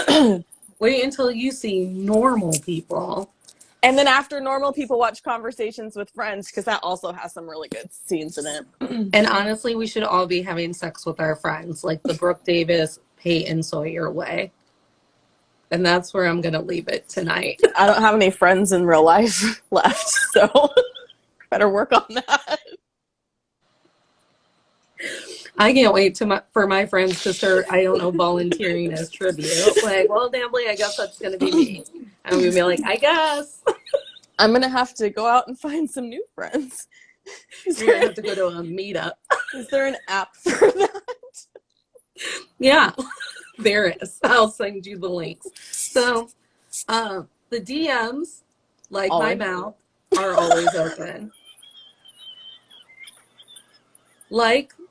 wait until you see Normal People. And then after Normal People, watch Conversations with Friends, because that also has some really good scenes in it. And honestly, we should all be having sex with our friends, like the Brooke Davis, Peyton Sawyer way. And that's where I'm going to leave it tonight. I don't have any friends in real life left, so better work on that. I can't wait for my friends to start, volunteering as tribute. Well, Natalie, I guess that's going to be me. And we'll be like, I guess. I'm going to have to go out and find some new friends. You're going to have to go to a meetup. Is there an app for that? Yeah, there is. I'll send you the links. So the DMs, my mouth, are always open.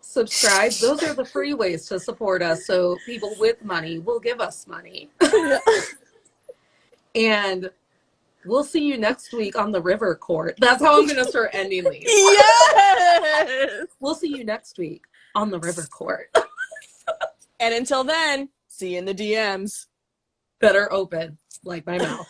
Subscribe. Those are the free ways to support us. So people with money will give us money. And we'll see you next week on the River Court. That's how I'm going to start ending these. Yes! We'll see you next week on the River Court. And until then, see you in the DMs. That are open, like my mouth.